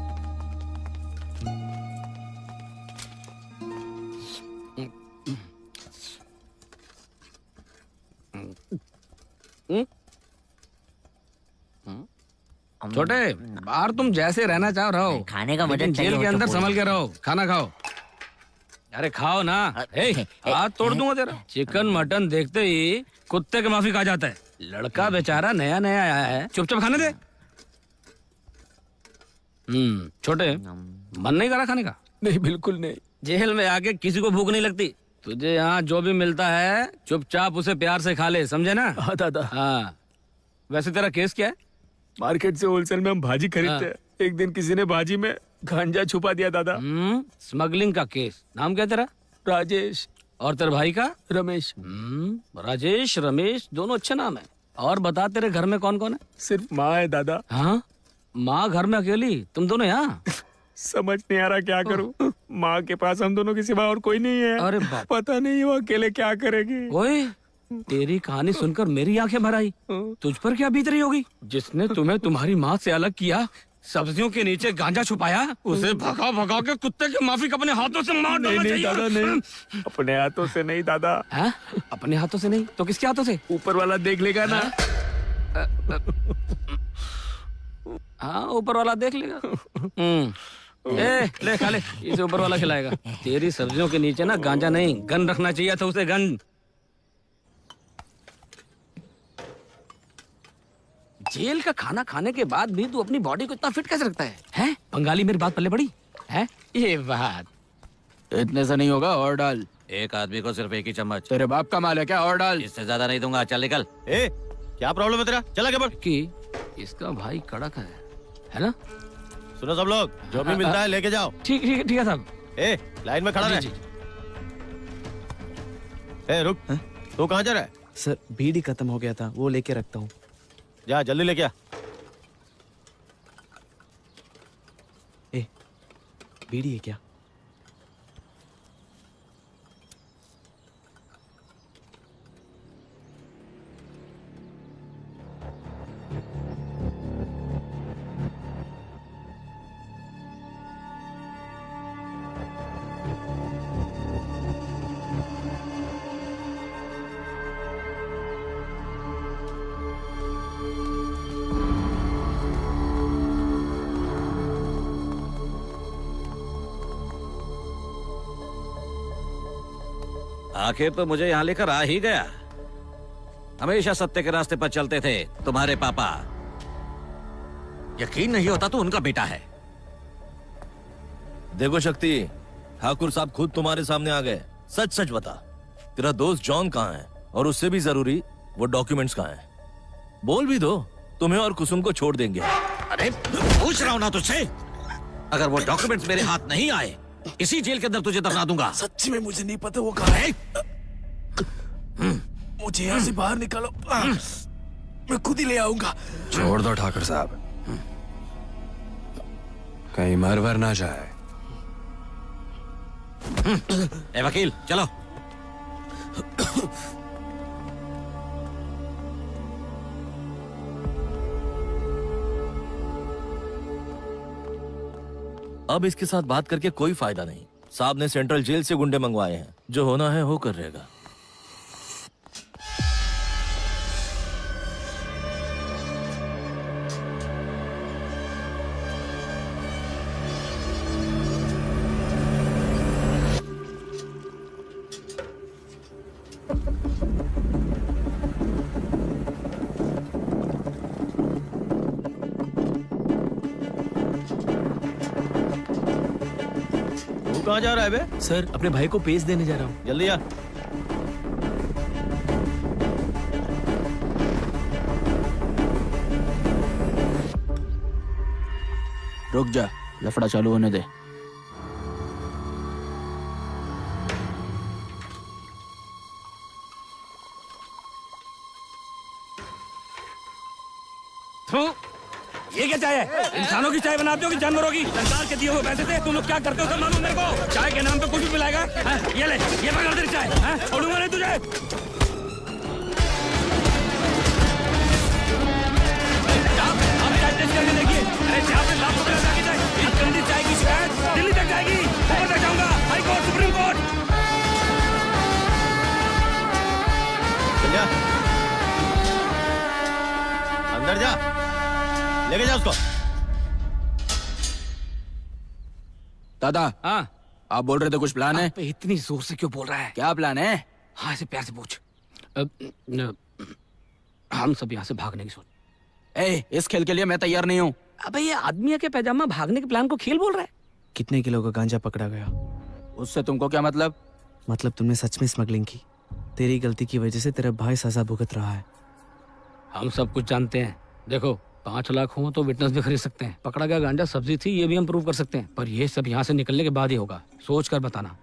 छोटे, बाहर तुम जैसे रहना चाह रहो, खाने का लेकिन मटन जेल के अंदर संभल के रहो। खाना खाओ। अरे खाओ ना। हाथ तोड़ दूंगा तेरा। चिकन मटन देखते ही कुत्ते के माफी खा जाता है। लड़का बेचारा नया नया आया है, चुपचाप खाने दे। छोटे, मन नहीं करा खाने का? नहीं, बिल्कुल नहीं। जेल में आके किसी को भूख नहीं लगती। तुझे यहाँ जो भी मिलता है चुपचाप उसे प्यार से खा ले, समझे ना? हाँ दादा। हाँ, वैसे तेरा केस क्या है? मार्केट से होलसेल में हम भाजी खरीदते हैं। एक दिन किसी ने भाजी में गांजा छुपा दिया दादा। स्मगलिंग का केस। नाम क्या तेरा? राजेश। और तेरे भाई का? रमेश। राजेश रमेश दोनों अच्छे नाम है। और बता, तेरे घर में कौन कौन है? सिर्फ माँ है दादा। हाँ, माँ घर में अकेली, तुम दोनों यहाँ? समझ नहीं आ रहा क्या करूं। माँ के पास हम दोनों के सिवा और कोई नहीं है। अरे पता नहीं वो अकेले क्या करेगी। ओए, तेरी कहानी सुनकर मेरी आंखें भर आई। तुझ पर क्या बीत रही होगी? जिसने तुम्हें तुम्हारी माँ से अलग किया, सब्जियों के नीचे गांजा छुपाया, उसे भगा भगा के कुत्ते के माफिक अपने हाथों से मार डालना चाहिए। दादा नहीं, अपने हाथों से नहीं दादा। अपने हाथों से नहीं तो किसके हाथों से? ऊपर वाला देख लेगा ना। हाँ, ऊपर वाला देख लेगा। ले खा ले, इसे ऊपर वाला खिलाएगा। तेरी सब्जियों के नीचे ना गांजा नहीं, गन रखना चाहिए था उसे, गन। जेल का खाना खाने के बाद भी तू अपनी बॉडी को इतना फिट कैसे रखता है? हैं? बंगाली मेरी बात पल्ले पड़ी है? ये बात इतने से नहीं होगा, और डाल। एक आदमी को सिर्फ एक ही चम्मच। तेरे बाप का माल है क्या? और डाल। इससे ज्यादा नहीं दूंगा, चल निकल। ए, क्या प्रॉब्लम है तेरा? चला के बढ़। कि इसका भाई कड़क है ना? सुनो सब लोग, जो भी मिलता है लेके जाओ। ठीक है साहब। ए, लाइन में खड़ा रहे। ए, रुक। तू कहाँ जा रहा है? सर, बीड़ी खत्म हो गया था, वो लेके रखता हूँ। जा जल्दी लेके आ। ए, बीड़ी है क्या? आखिर तो मुझे यहाँ लेकर आ ही गया। हमेशा सत्य के रास्ते पर चलते थे तुम्हारे पापा। यकीन नहीं होता तो उनका बेटा है। देखो शक्ति, ठाकुर साहब खुद तुम्हारे सामने आ गए। सच सच बता, तेरा दोस्त जॉन कहाँ है? और उससे भी जरूरी वो डॉक्यूमेंट्स कहाँ हैं? बोल भी दो, तुम्हें और कुसुम को छोड़ देंगे। अरे पूछ रहा हूं ना तुझसे, अगर वो डॉक्यूमेंट्स मेरे हाथ नहीं आए, इसी जेल के अंदर तुझे दफना दूंगा। सच्ची में मुझे नहीं पता वो कहाँ है। मुझे यहाँ से बाहर निकालो, मैं खुद ही ले आऊंगा। छोड़ दो ठाकुर साहब, कहीं मर वर ना जाए। ए वकील चलो। अब इसके साथ बात करके कोई फायदा नहीं। साहब ने सेंट्रल जेल से गुंडे मंगवाए हैं, जो होना है हो कर रहेगा। कहाँ जा रहा है बे? सर अपने भाई को पेश देने जा रहा हूँ। जल्दी आ। रुक जा, लफड़ा चालू होने दे। ये क्या चाय है? इंसानों की चाय बनाते हो कि जानवरों की? सरकार के दिए हुए पैसे से तुम लोग क्या करते हो सब मालूम मेरे को। चाय के नाम पे कुछ भी पिलाएगा? ये ले, ये पकड़ तेरी चाय, छोड़ूंगा नहीं तुझे। आप चाय टेस्ट करके देखिए। अरे जहाँ पे लाख रुपए लगा के जाए, इस गंदी चाय की शिकायत दिल्ली तक जाएगी, ऊपर तक जाऊंगा, हाई कोर्ट, सुप्रीम कोर्ट। अंदर जा, लेके जा उसको। दादा, हाँ आप बोल रहे थे कुछ प्लान है? इतनी जोर से क्यों बोल रहा है? क्या प्लान है? हाँ ऐसे प्यार से पूछ। हम सब यहाँ से भागने की सोच। इस खेल के लिए मैं तैयार नहीं हूँ। अबे ये आदमी के पैजामा भागने के प्लान को खेल बोल रहा है? कितने किलो का गांजा पकड़ा गया? उससे तुमको क्या मतलब? मतलब तुमने सच में स्मगलिंग की। तेरी गलती की वजह से तेरा भाई सजा भुगत रहा है। हम सब कुछ जानते हैं। देखो 5 लाख हो तो विटनेस भी खरीद सकते हैं। पकड़ा गया गांजा सब्जी थी, ये भी हम प्रूव कर सकते हैं। पर ये सब यहाँ से निकलने के बाद ही होगा। सोच कर बताना।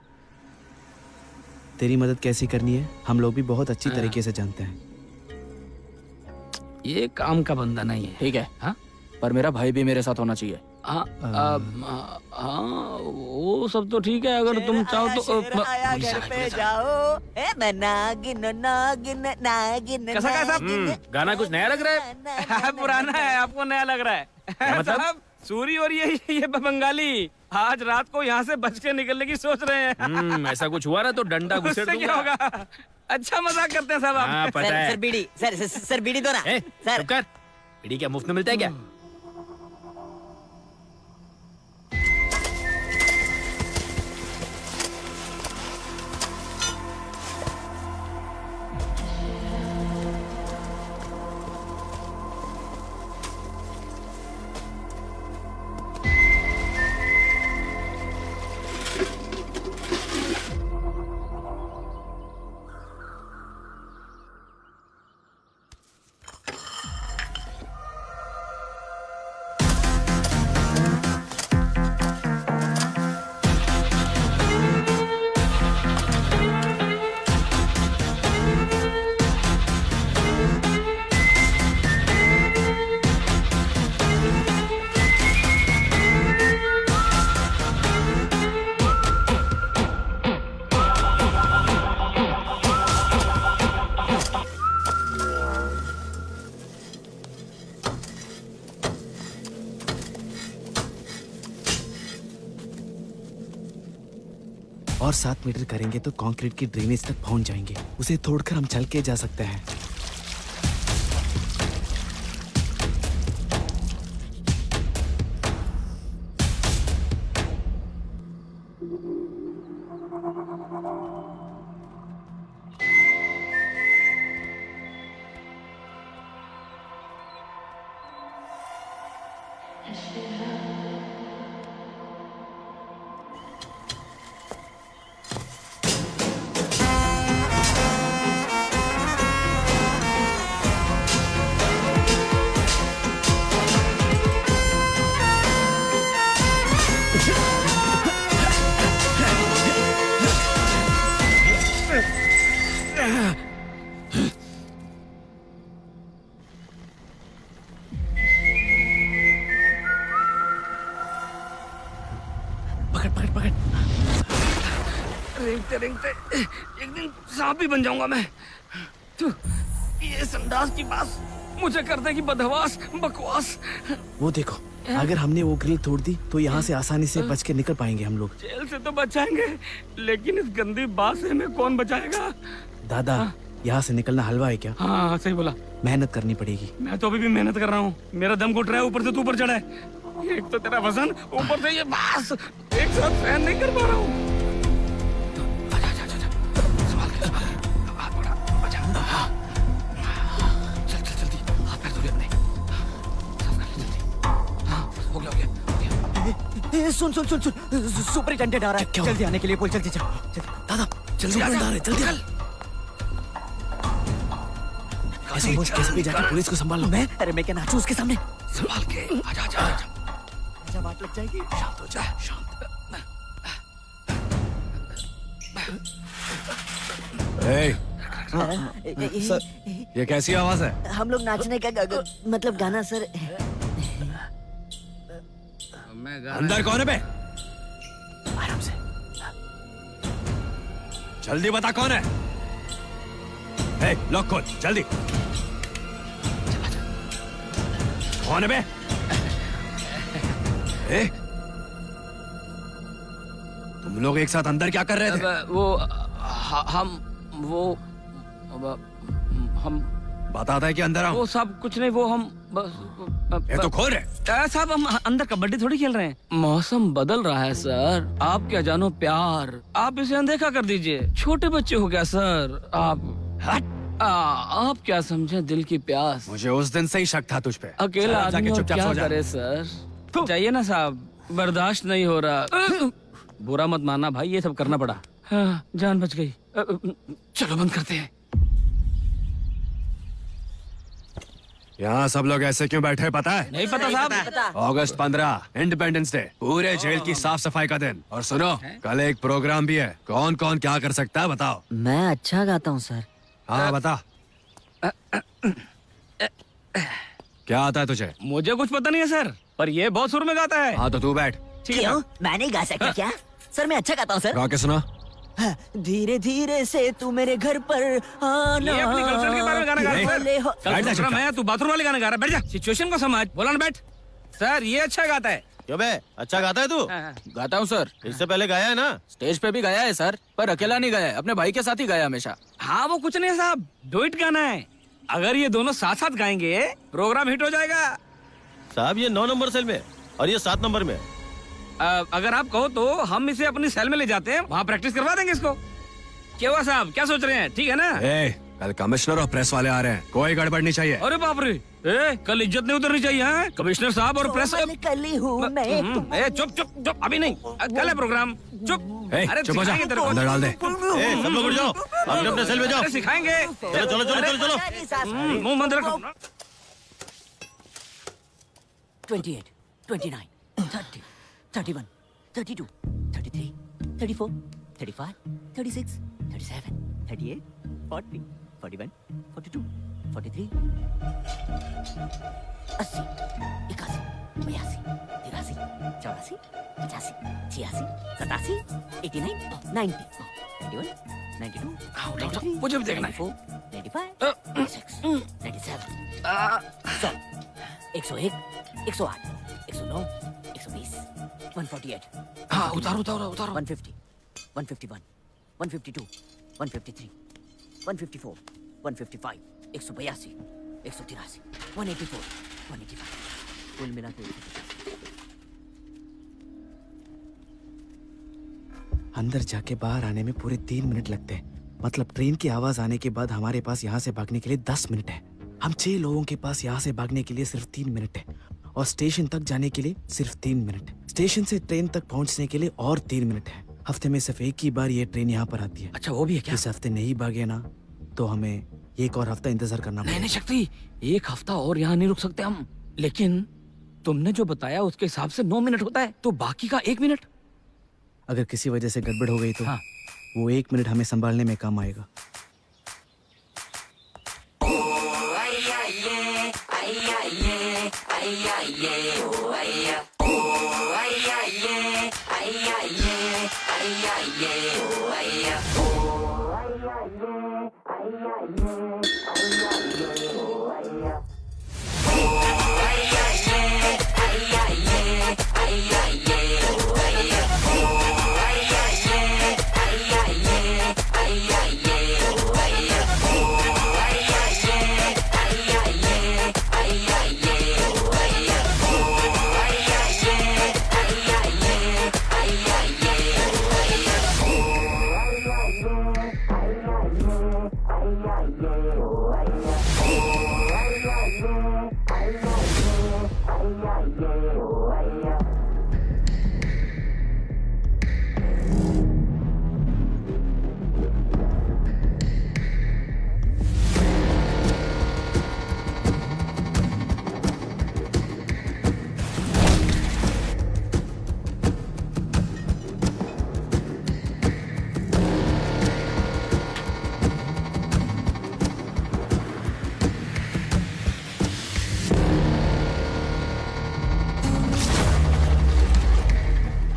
तेरी मदद कैसी करनी है हम लोग भी बहुत अच्छी तरीके से जानते हैं। ये काम का बंदा नहीं है। ठीक है, हाँ? पर मेरा भाई भी मेरे साथ होना चाहिए। हाँ वो सब तो ठीक है, अगर तुम चाहो तो कैसा गाना कुछ नया लग रहा है? पुराना है, आपको नया लग रहा है? मतलब सूरी और ये बंगाली आज रात को यहाँ से बच के निकलने की सोच रहे हैं। ऐसा कुछ हुआ ना तो डंडा घुसेड़ दूंगा। क्या होगा? अच्छा मजाक करते हैं साहब। हाँ, पता है। सर बीड़ी, सर बीड़ी दो ना। सर बीड़ी क्या मुफ्त में मिलता है क्या? और 7 मीटर करेंगे तो कंक्रीट की ड्रेनेज तक पहुंच जाएंगे। उसे तोड़कर हम चल के जा सकते हैं। रेंगते रेंगते एक दिन सांप ही बन जाऊंगा मैं। तो ये संडास की बात मुझे कर देगी बदहवास बकवास। वो देखो, अगर हमने वो ग्रिल तोड़ दी तो यहाँ से आसानी से बच के निकल पाएंगे हम लोग। जेल से तो बचाएंगे, लेकिन इस गंदी बात से हमें कौन बचाएगा? दादा, यहाँ से निकलना हलवा है क्या? हाँ सही बोला। मेहनत करनी पड़ेगी। मैं तो अभी भी मेहनत कर रहा हूँ, मेरा दम घुट रहा है, ऊपर से तू ऊपर चढ़ा है। एक तो तेरा वजन, ऊपर से ये बास, एक साथ फैन नहीं कर पा रहा हूँ। सुन सुन सुन सुन, सुपरिटेंडेंट आ रहा है, जल्दी आने के लिए बोल। जल्दी चल दादा, जल्दी आ रहे, जल्दी कैसे भी जाके पुलिस को संभाल लो। अरे मैं क्या नाचूं उसके सामने? संभाल के आजा आजा आजा। आजा, बात लग जाएगी। शांत हो जा, शांत। सर, ये कैसी आवाज है? हम लोग नाचने का मतलब गाना सर। अंदर कौन है बे? आराम से, जल्दी बता कौन है? लॉक खोल जल्दी। कौन है बे? तुम लोग एक साथ अंदर क्या कर रहे थे? हम बताता है कि अंदर आओ। वो सब कुछ नहीं, वो हम ये तो खोल रहे। साहब हम अंदर कबड्डी थोड़ी खेल रहे हैं। मौसम बदल रहा है सर, आप क्या जानो प्यार, आप इसे अनदेखा कर दीजिए। छोटे बच्चे हो गया सर आप क्या समझे दिल की प्यास। मुझे उस दिन से ही शक था तुझ पे। अकेला आदमी और क्या करे सर। जाइए ना साहब, बर्दाश्त नहीं हो रहा। बुरा मत मानना भाई, ये सब करना पड़ा। हाँ, जान बच गई। चलो बंद करते हैं। यहाँ सब लोग ऐसे क्यों बैठे हैं पता है? नहीं पता साहब। अगस्त 15 इंडिपेंडेंस डे, पूरे जेल की साफ सफाई का दिन। और सुनो, कल एक प्रोग्राम भी है। कौन कौन क्या कर सकता है बताओ? मैं अच्छा गाता हूँ सर। हाँ बता। क्या आता है तुझे? मुझे कुछ पता नहीं है सर, पर ये बहुत सुर में गाता है। हाँ तो तू बैठ। क्यों? मैं नहीं गा सकता क्या? सर मैं अच्छा गाता हूँ सर। गा के सुना। धीरे धीरे से तू मेरे घर पर आना। ये अपनी गर्लफ्रेंड के बारे में गाना गा रहा है सर। कल प्रोग्राम है, तू बाथरूम वाले गाना गा रहा है। बैठ जा, सिचुएशन को समझ। बोला ना बैठ। सर ये अच्छा गाता है। क्यों बे, अच्छा गाता है तू? गाता हूँ सर। इससे पहले गाया है ना? स्टेज पे भी गाया है सर, पर अकेला नहीं गाया, अपने भाई के साथ ही गाया हमेशा। हाँ वो कुछ नहीं साहब, डुएट गाना है। अगर ये दोनों साथ साथ गाएंगे प्रोग्राम हिट हो जाएगा। साहब ये 9 नंबर सेल में और ये 7 नंबर में। अगर आप कहो तो हम इसे अपनी सेल में ले जाते हैं, वहाँ प्रैक्टिस करवा देंगे इसको। क्या हुआ साहब, क्या सोच रहे हैं? ठीक है ना? कल कमिश्नर और प्रेस वाले आ रहे हैं, कोई गड़बड़ नहीं चाहिए। अरे बाप रे, कल इज्जत नहीं उतरनी चाहिए। हाँ? कमिश्नर साहब और प्रेस। कल ही हूँ मैं। चुप चुप चुप, अभी नहीं, कल है प्रोग्राम। चुप। अरे चुप हो जा, अंदर डाल दे। सब लोग उठ जाओ, अपने अपने सेल में जाओ। सिखाएंगे। चलो चलो चलो चलो चलो। मुंह बंद रखो। 28, 29, 30, 31, 32, 33, 34, 35, 36, 37, 38, 40, 41, 42, 43, 80, 81, 82, 83, 84, 85, 86, 87, 89, 90, 91, 92, 93, मुझे भी देखना है। 94, 95, 96, 97, 100, 101, 108, 109, 120, 148. हाँ उतारो उतारो उतारो। 150, 151, 152, 153, 154, 155, 182, 183, 184, 185, कुल मिला के 150। अंदर जाके बाहर आने में पूरे 3 मिनट लगते हैं। मतलब ट्रेन की आवाज आने के बाद हमारे पास यहाँ से भागने के लिए 10 मिनट है। हम 6 लोगों के पास यहाँ से भागने के लिए सिर्फ 3 मिनट है, और स्टेशन तक जाने के लिए सिर्फ 3 मिनट। स्टेशन से ट्रेन तक पहुँचने के लिए और 3 मिनट है। हफ्ते में सिर्फ एक ही बार ये ट्रेन यहाँ पर आती है। अच्छा वो भी है क्या? इस हफ्ते नहीं भागे ना तो हमें एक और हफ्ता इंतजार करना पड़ेगा। नहीं शक्ति, एक हफ्ता और यहाँ नहीं रुक सकते हम। लेकिन तुमने जो बताया उसके हिसाब से 9 मिनट होता है, तो बाकी का 1 मिनट अगर किसी वजह से गड़बड़ हो गई तो हाँ। वो 1 मिनट हमें संभालने में काम आएगा।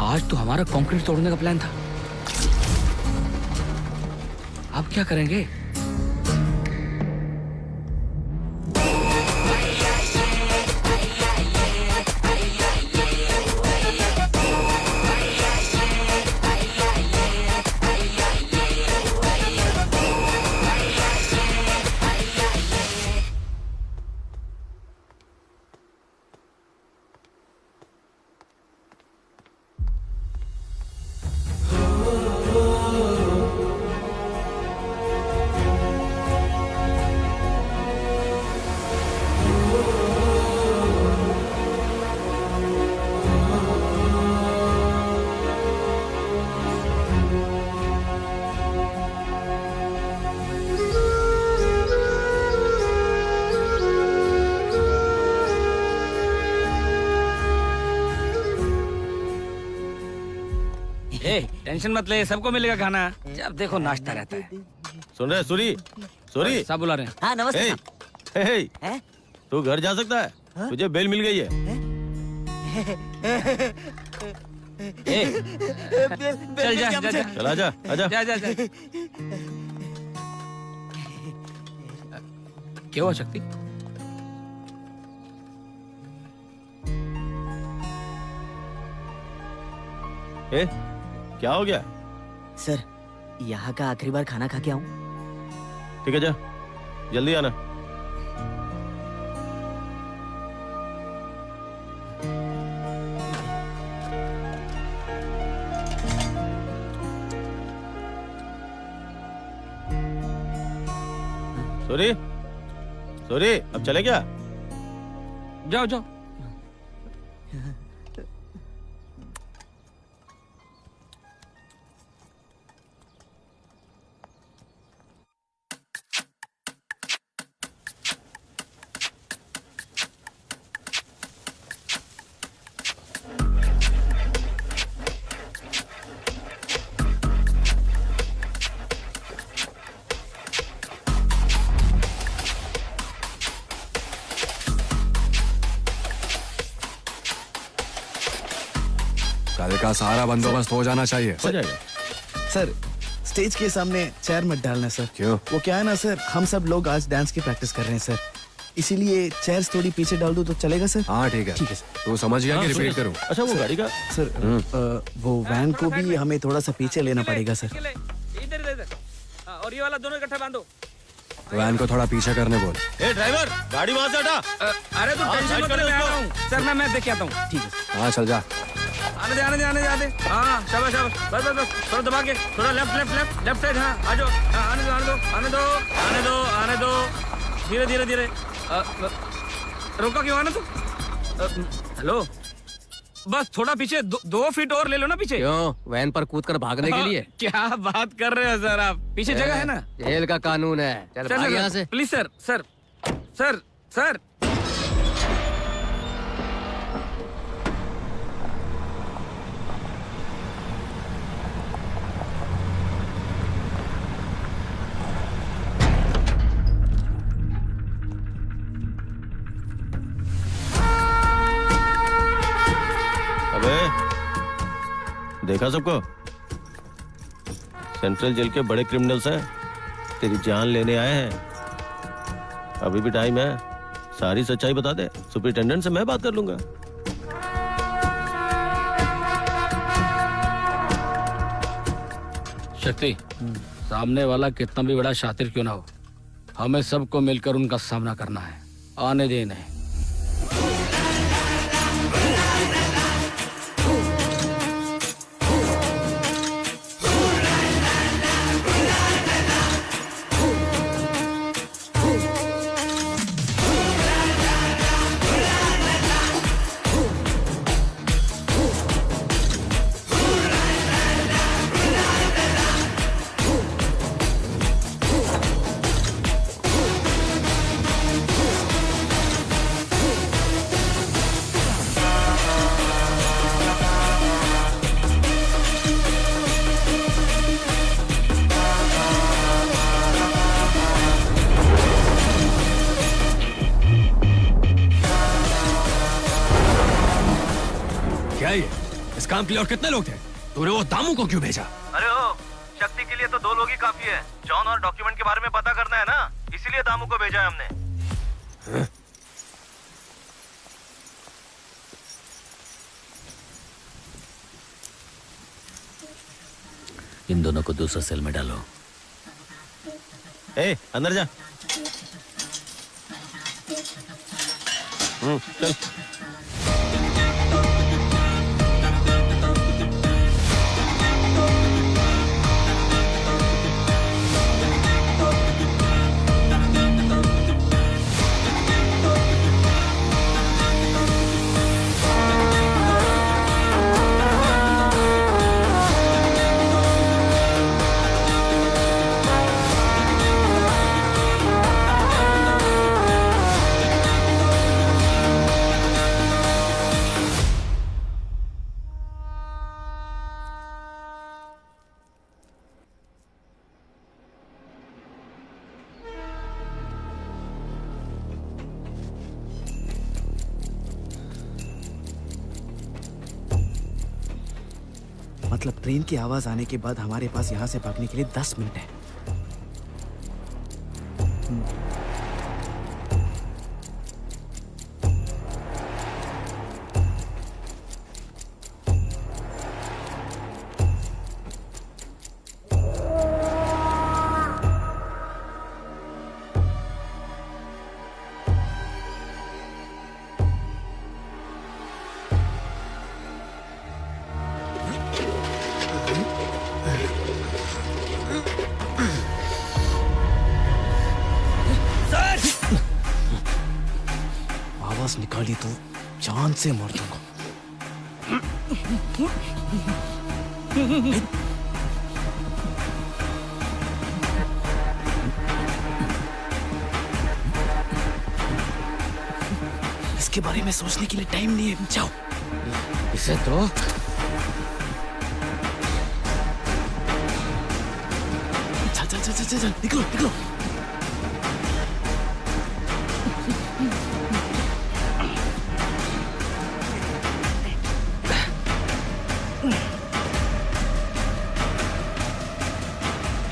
आज तो हमारा कंक्रीट तोड़ने का प्लान था। अब क्या करेंगे? टेंशन मत ले, सबको मिलेगा खाना। जब देखो नाश्ता रहता है। सुन रहे सूरी? सूरी सब बुला रहे हैं। हाँ नमस्ते। हे, तू घर जा सकता है? तुझे बेल मिल गई है। चल जा, जा, जा। चल आजा, आजा। जा, जा, जा। क्या हुआ शक्ति? क्या हो गया? सर, यहाँ का आखिरी बार खाना खा के आऊं। ठीक है, जा जल्दी आना। सूरी, सूरी, अब चले क्या? जाओ जाओ। कल का सारा बंदोबस्त हो जाना चाहिए। हो जाएगा। सर, स्टेज के सामने चेयर मत डालना सर। क्यों? वो क्या है ना सर, हम सब लोग आज डांस की प्रैक्टिस कर रहे हैं सर, इसीलिए चेयर्स थोड़ी पीछे डाल दो तो चलेगा सर? हाँ ठीक है। ठीक है सर। तू समझ गया कि रिपीट करूं? अच्छा, वो गाड़ी का सर, वो वैन को भी हमें थोड़ा सा पीछे लेना पड़ेगा सर। इधर इधर। और ये वाला दोनों इकट्ठा बांधो। वैन को थोड़ा पीछे करने बोल। ए ड्राइवर, गाड़ी वहां से हटा। अरे तुम टेंशन मत ले, मैं आ रहा हूँ। सर मैं देख के आता हूँ। ठीक है। हाँ चल जा। आने दे, आने दे, आने दे, आने दे। हाँ शाबाश शाबाश, बस बस बस, थोड़ा दबा के, थोड़ा left left left left side. हाँ आ जाओ। आने दो, आने दो, आने दो, आने दो, आने दो। धीरे धीरे धीरे। रोका क्यों? आने दो। हेलो, बस थोड़ा पीछे, 2 फीट और ले लो ना पीछे। क्यों? वैन पर कूद कर भागने के लिए? क्या बात कर रहे हो सर आप? पीछे जगह है ना? जेल का कानून है। चल भाग यहाँ से। Please sir, sir, sir, sir. देखा सबको? सेंट्रल जेल के बड़े क्रिमिनल्स हैं, तेरी जान लेने आए हैं। अभी भी टाइम है, सारी सच्चाई बता दे। सुपरिटेंडेंट से मैं बात कर लूंगा। शक्ति, सामने वाला कितना भी बड़ा शातिर क्यों ना हो, हमें सबको मिलकर उनका सामना करना है। आने दे इन्हें। इस काम के लिए और कितने लोग थे? तूने वो दामू को क्यों भेजा? अरे ओ, शक्ति के लिए तो 2 लोग ही काफी है। जॉन और डॉक्यूमेंट के बारे में पता करना है ना, इसीलिए दामू को भेजा है हमने। इन दोनों को दूसरे सेल में डालो। ए, अंदर जा। चल। मतलब ट्रेन की आवाज आने के बाद हमारे पास यहाँ से भागने के लिए 10 मिनट है। आवाज निकाली तो जान से मार दूंगा। इसके बारे में सोचने के लिए टाइम नहीं है। जाओ इसे तो चल चल चल चल चल निकलो निकलो।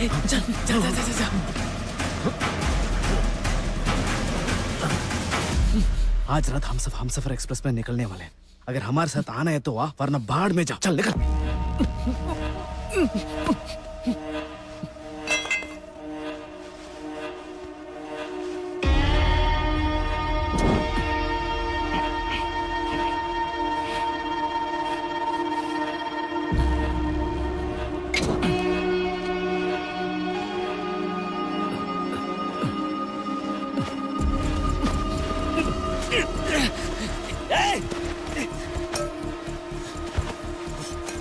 चल चल चल चल चल। आज रात हम सब हमसफर एक्सप्रेस में निकलने वाले हैं। अगर हमारे साथ आना है तो आ, वरना बाढ़ में जा। चल निकल।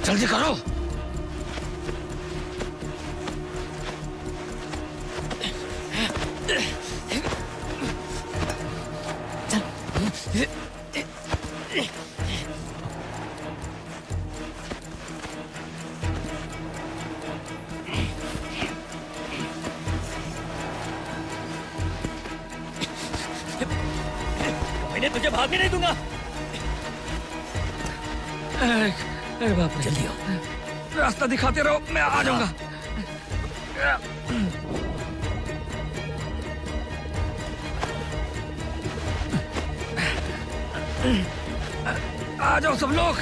जल्दी करो। मैं तुझे भागने नहीं दूंगा। अरे बाप रे, जल्दी आओ। रास्ता दिखाते रहो, मैं आ जाऊंगा। आ जाओ सब लोग।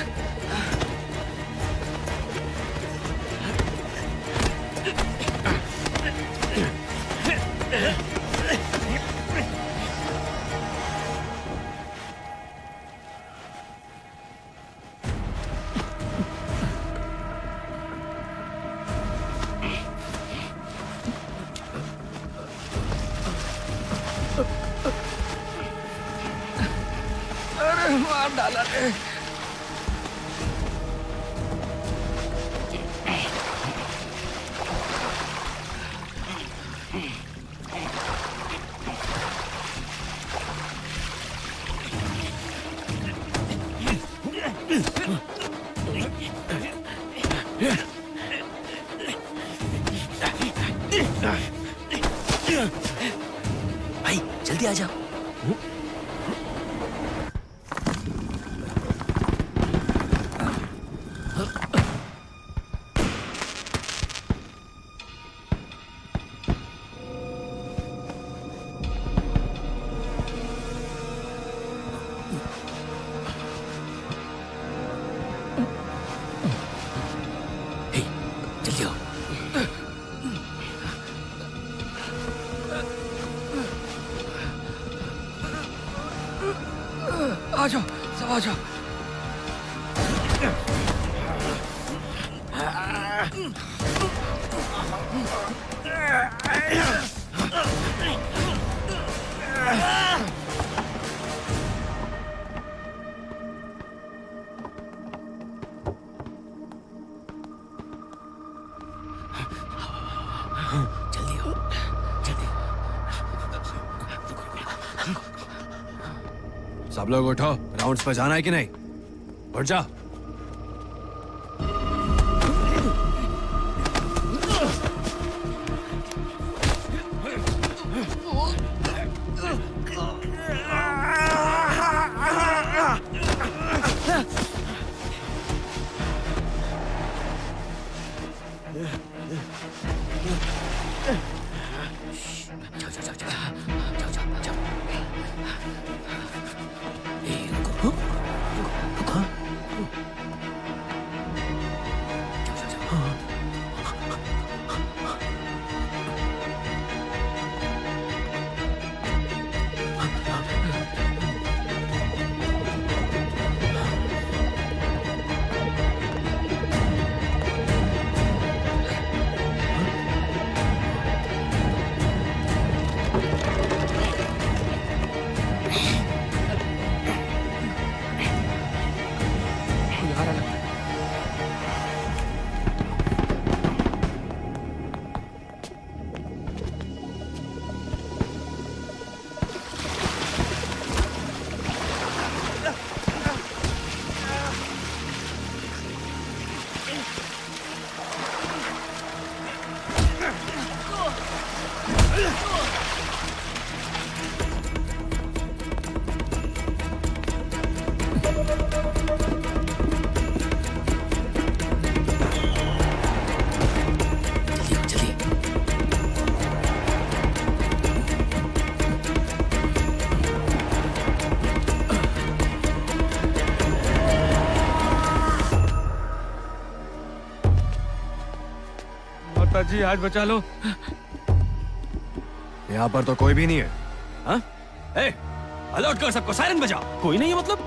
अरे मार डाला रे। भाई जल्दी आ जाओ। जल्दी आओ। आ जाओ सब आ जाओ। जल्दी आओ, जल्दी। सब लोग उठो, राउंड्स पर जाना है कि नहीं? उठ जा। जी आज बचा लो। यहाँ पर तो कोई भी नहीं है। हाँ? ए, अलर्ट कर सबको, सायरन बजा। कोई नहीं है मतलब?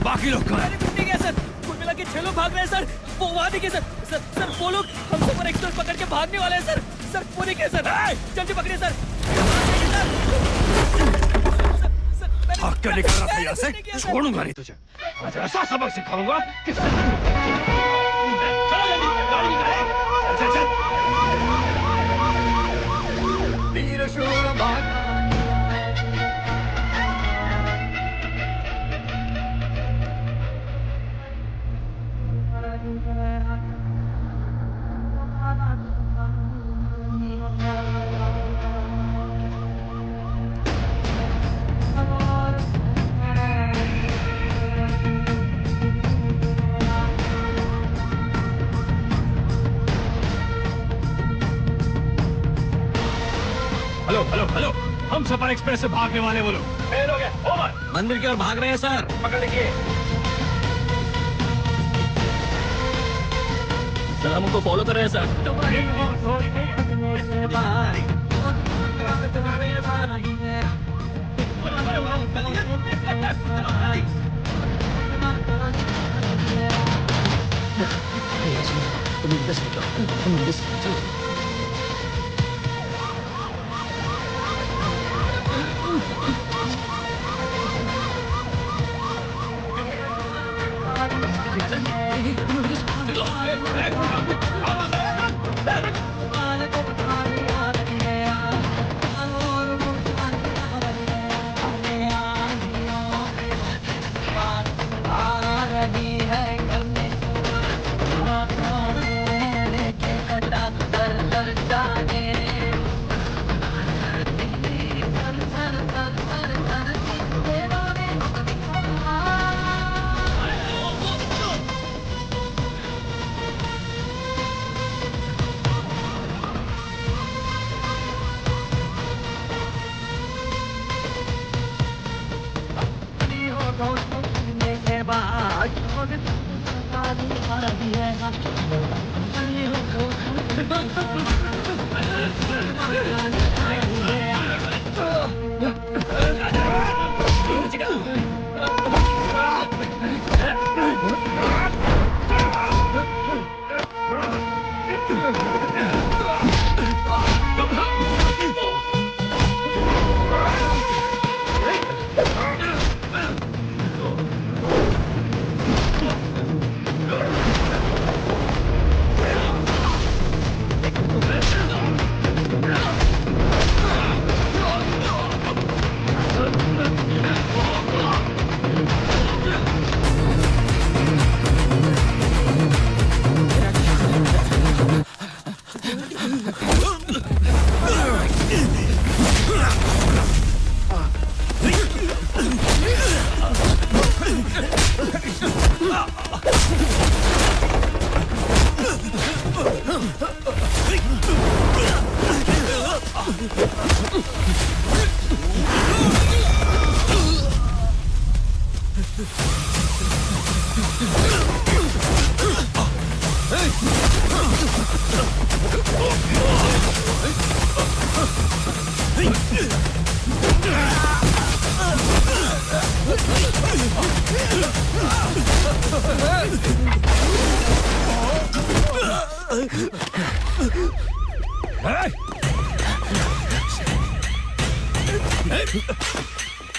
बाकी लोग कहाँ हैं? ठीक है सर, कुल मिला के 6 लोग भाग रहे हैं सर। वो वहाँ दिखे सर। सर वो लोग हम सुपर एक्सप्रेस पकड़ के भागने वाले हैं सर। सर वो नहीं सर, जल्दी पकड़िए सर। भाग क्यों निकल रहा था यहाँ से? छोड़ूंगा नहीं तुझे। आज ऐसा सबक सिखाऊंगा कि चल चल। वीर शूर भाग। हेलो हेलो हेलो, हम सफर एक्सप्रेस से भागने वाले वो लोग फेल हो गए। ओवर। मंदिर की ओर भाग रहे हैं सर। पकड़ लीजिए। सर हम उनको फॉलो कर रहे हैं सर।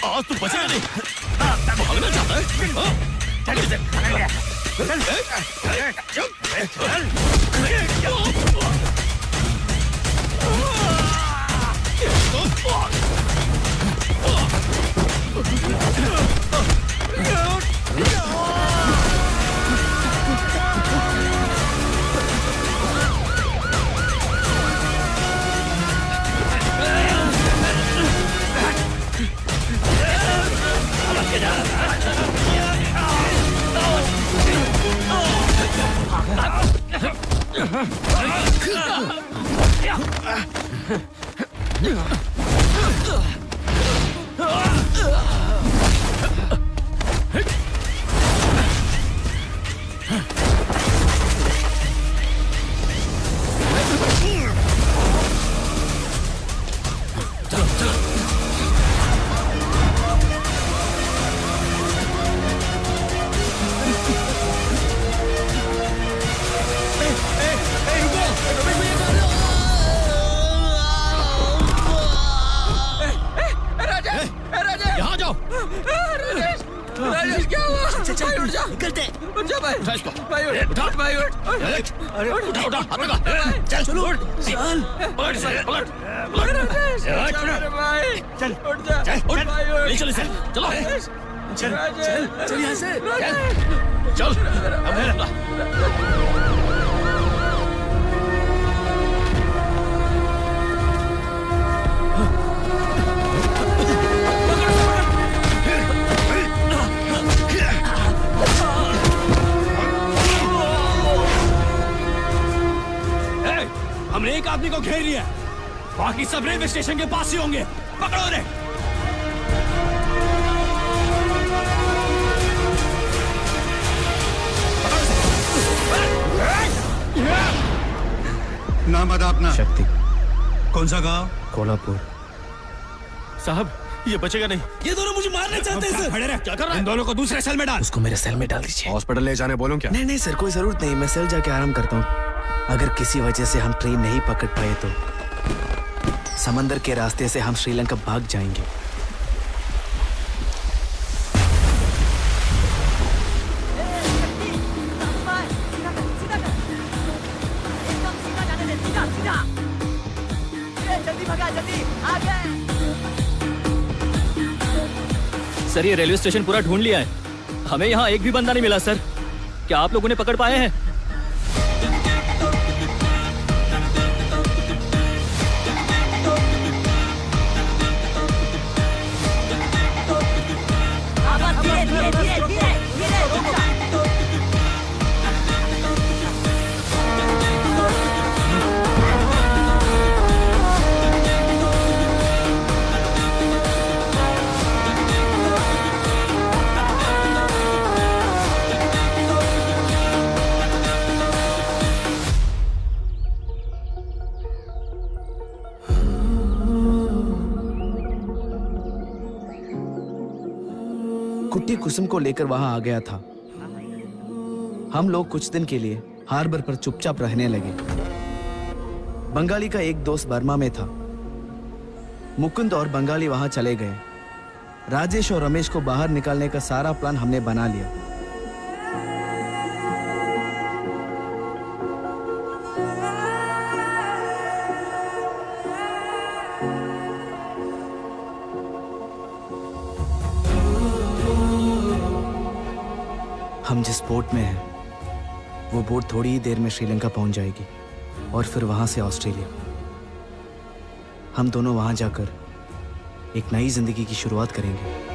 आज तू बचेगा नहीं। भागना चाहता है? उठा इसको। भाई उठा भाई अरे उठा उठा हाथ लगा। चल चलो चल पलट इसे, पलट भाई चल उठ जा चल भाई ले चल इसे चलो चल चल यहाँ से चल अब हमने एक आदमी को घेर लिया, बाकी सब रेलवे स्टेशन के पास ही होंगे। पकड़ो रे। नाम बता अपना। शक्ति। कौन सा गांव? कोल्हापुर। साहब ये बचेगा नहीं। ये दोनों मुझे मारने चाहते हैं सर। खड़े रहे, क्या कर रहा है? इन दोनों को दूसरे सेल में डाल। उसको मेरे सेल में डाल दीजिए। हॉस्पिटल ले जाने बोलूं क्या? नहीं नहीं सर, कोई जरूरत नहीं, मैं सेल जाके आराम करता हूँ। अगर किसी वजह से हम ट्रेन नहीं पकड़ पाए तो समंदर के रास्ते से हम श्रीलंका भाग जाएंगे। सर ये रेलवे स्टेशन पूरा ढूंढ लिया है, हमें यहाँ एक भी बंदा नहीं मिला सर। क्या आप लोगों ने पकड़ पाए हैं? कुट्टी कुसुम को लेकर वहां आ गया था। हम लोग कुछ दिन के लिए हार्बर पर चुपचाप रहने लगे। बंगाली का एक दोस्त बर्मा में था। मुकुंद और बंगाली वहां चले गए। राजेश और रमेश को बाहर निकालने का सारा प्लान हमने बना लिया। हम जिस बोट में हैं, वो बोट थोड़ी ही देर में श्रीलंका पहुंच जाएगी और फिर वहां से ऑस्ट्रेलिया। हम दोनों वहां जाकर एक नई जिंदगी की शुरुआत करेंगे।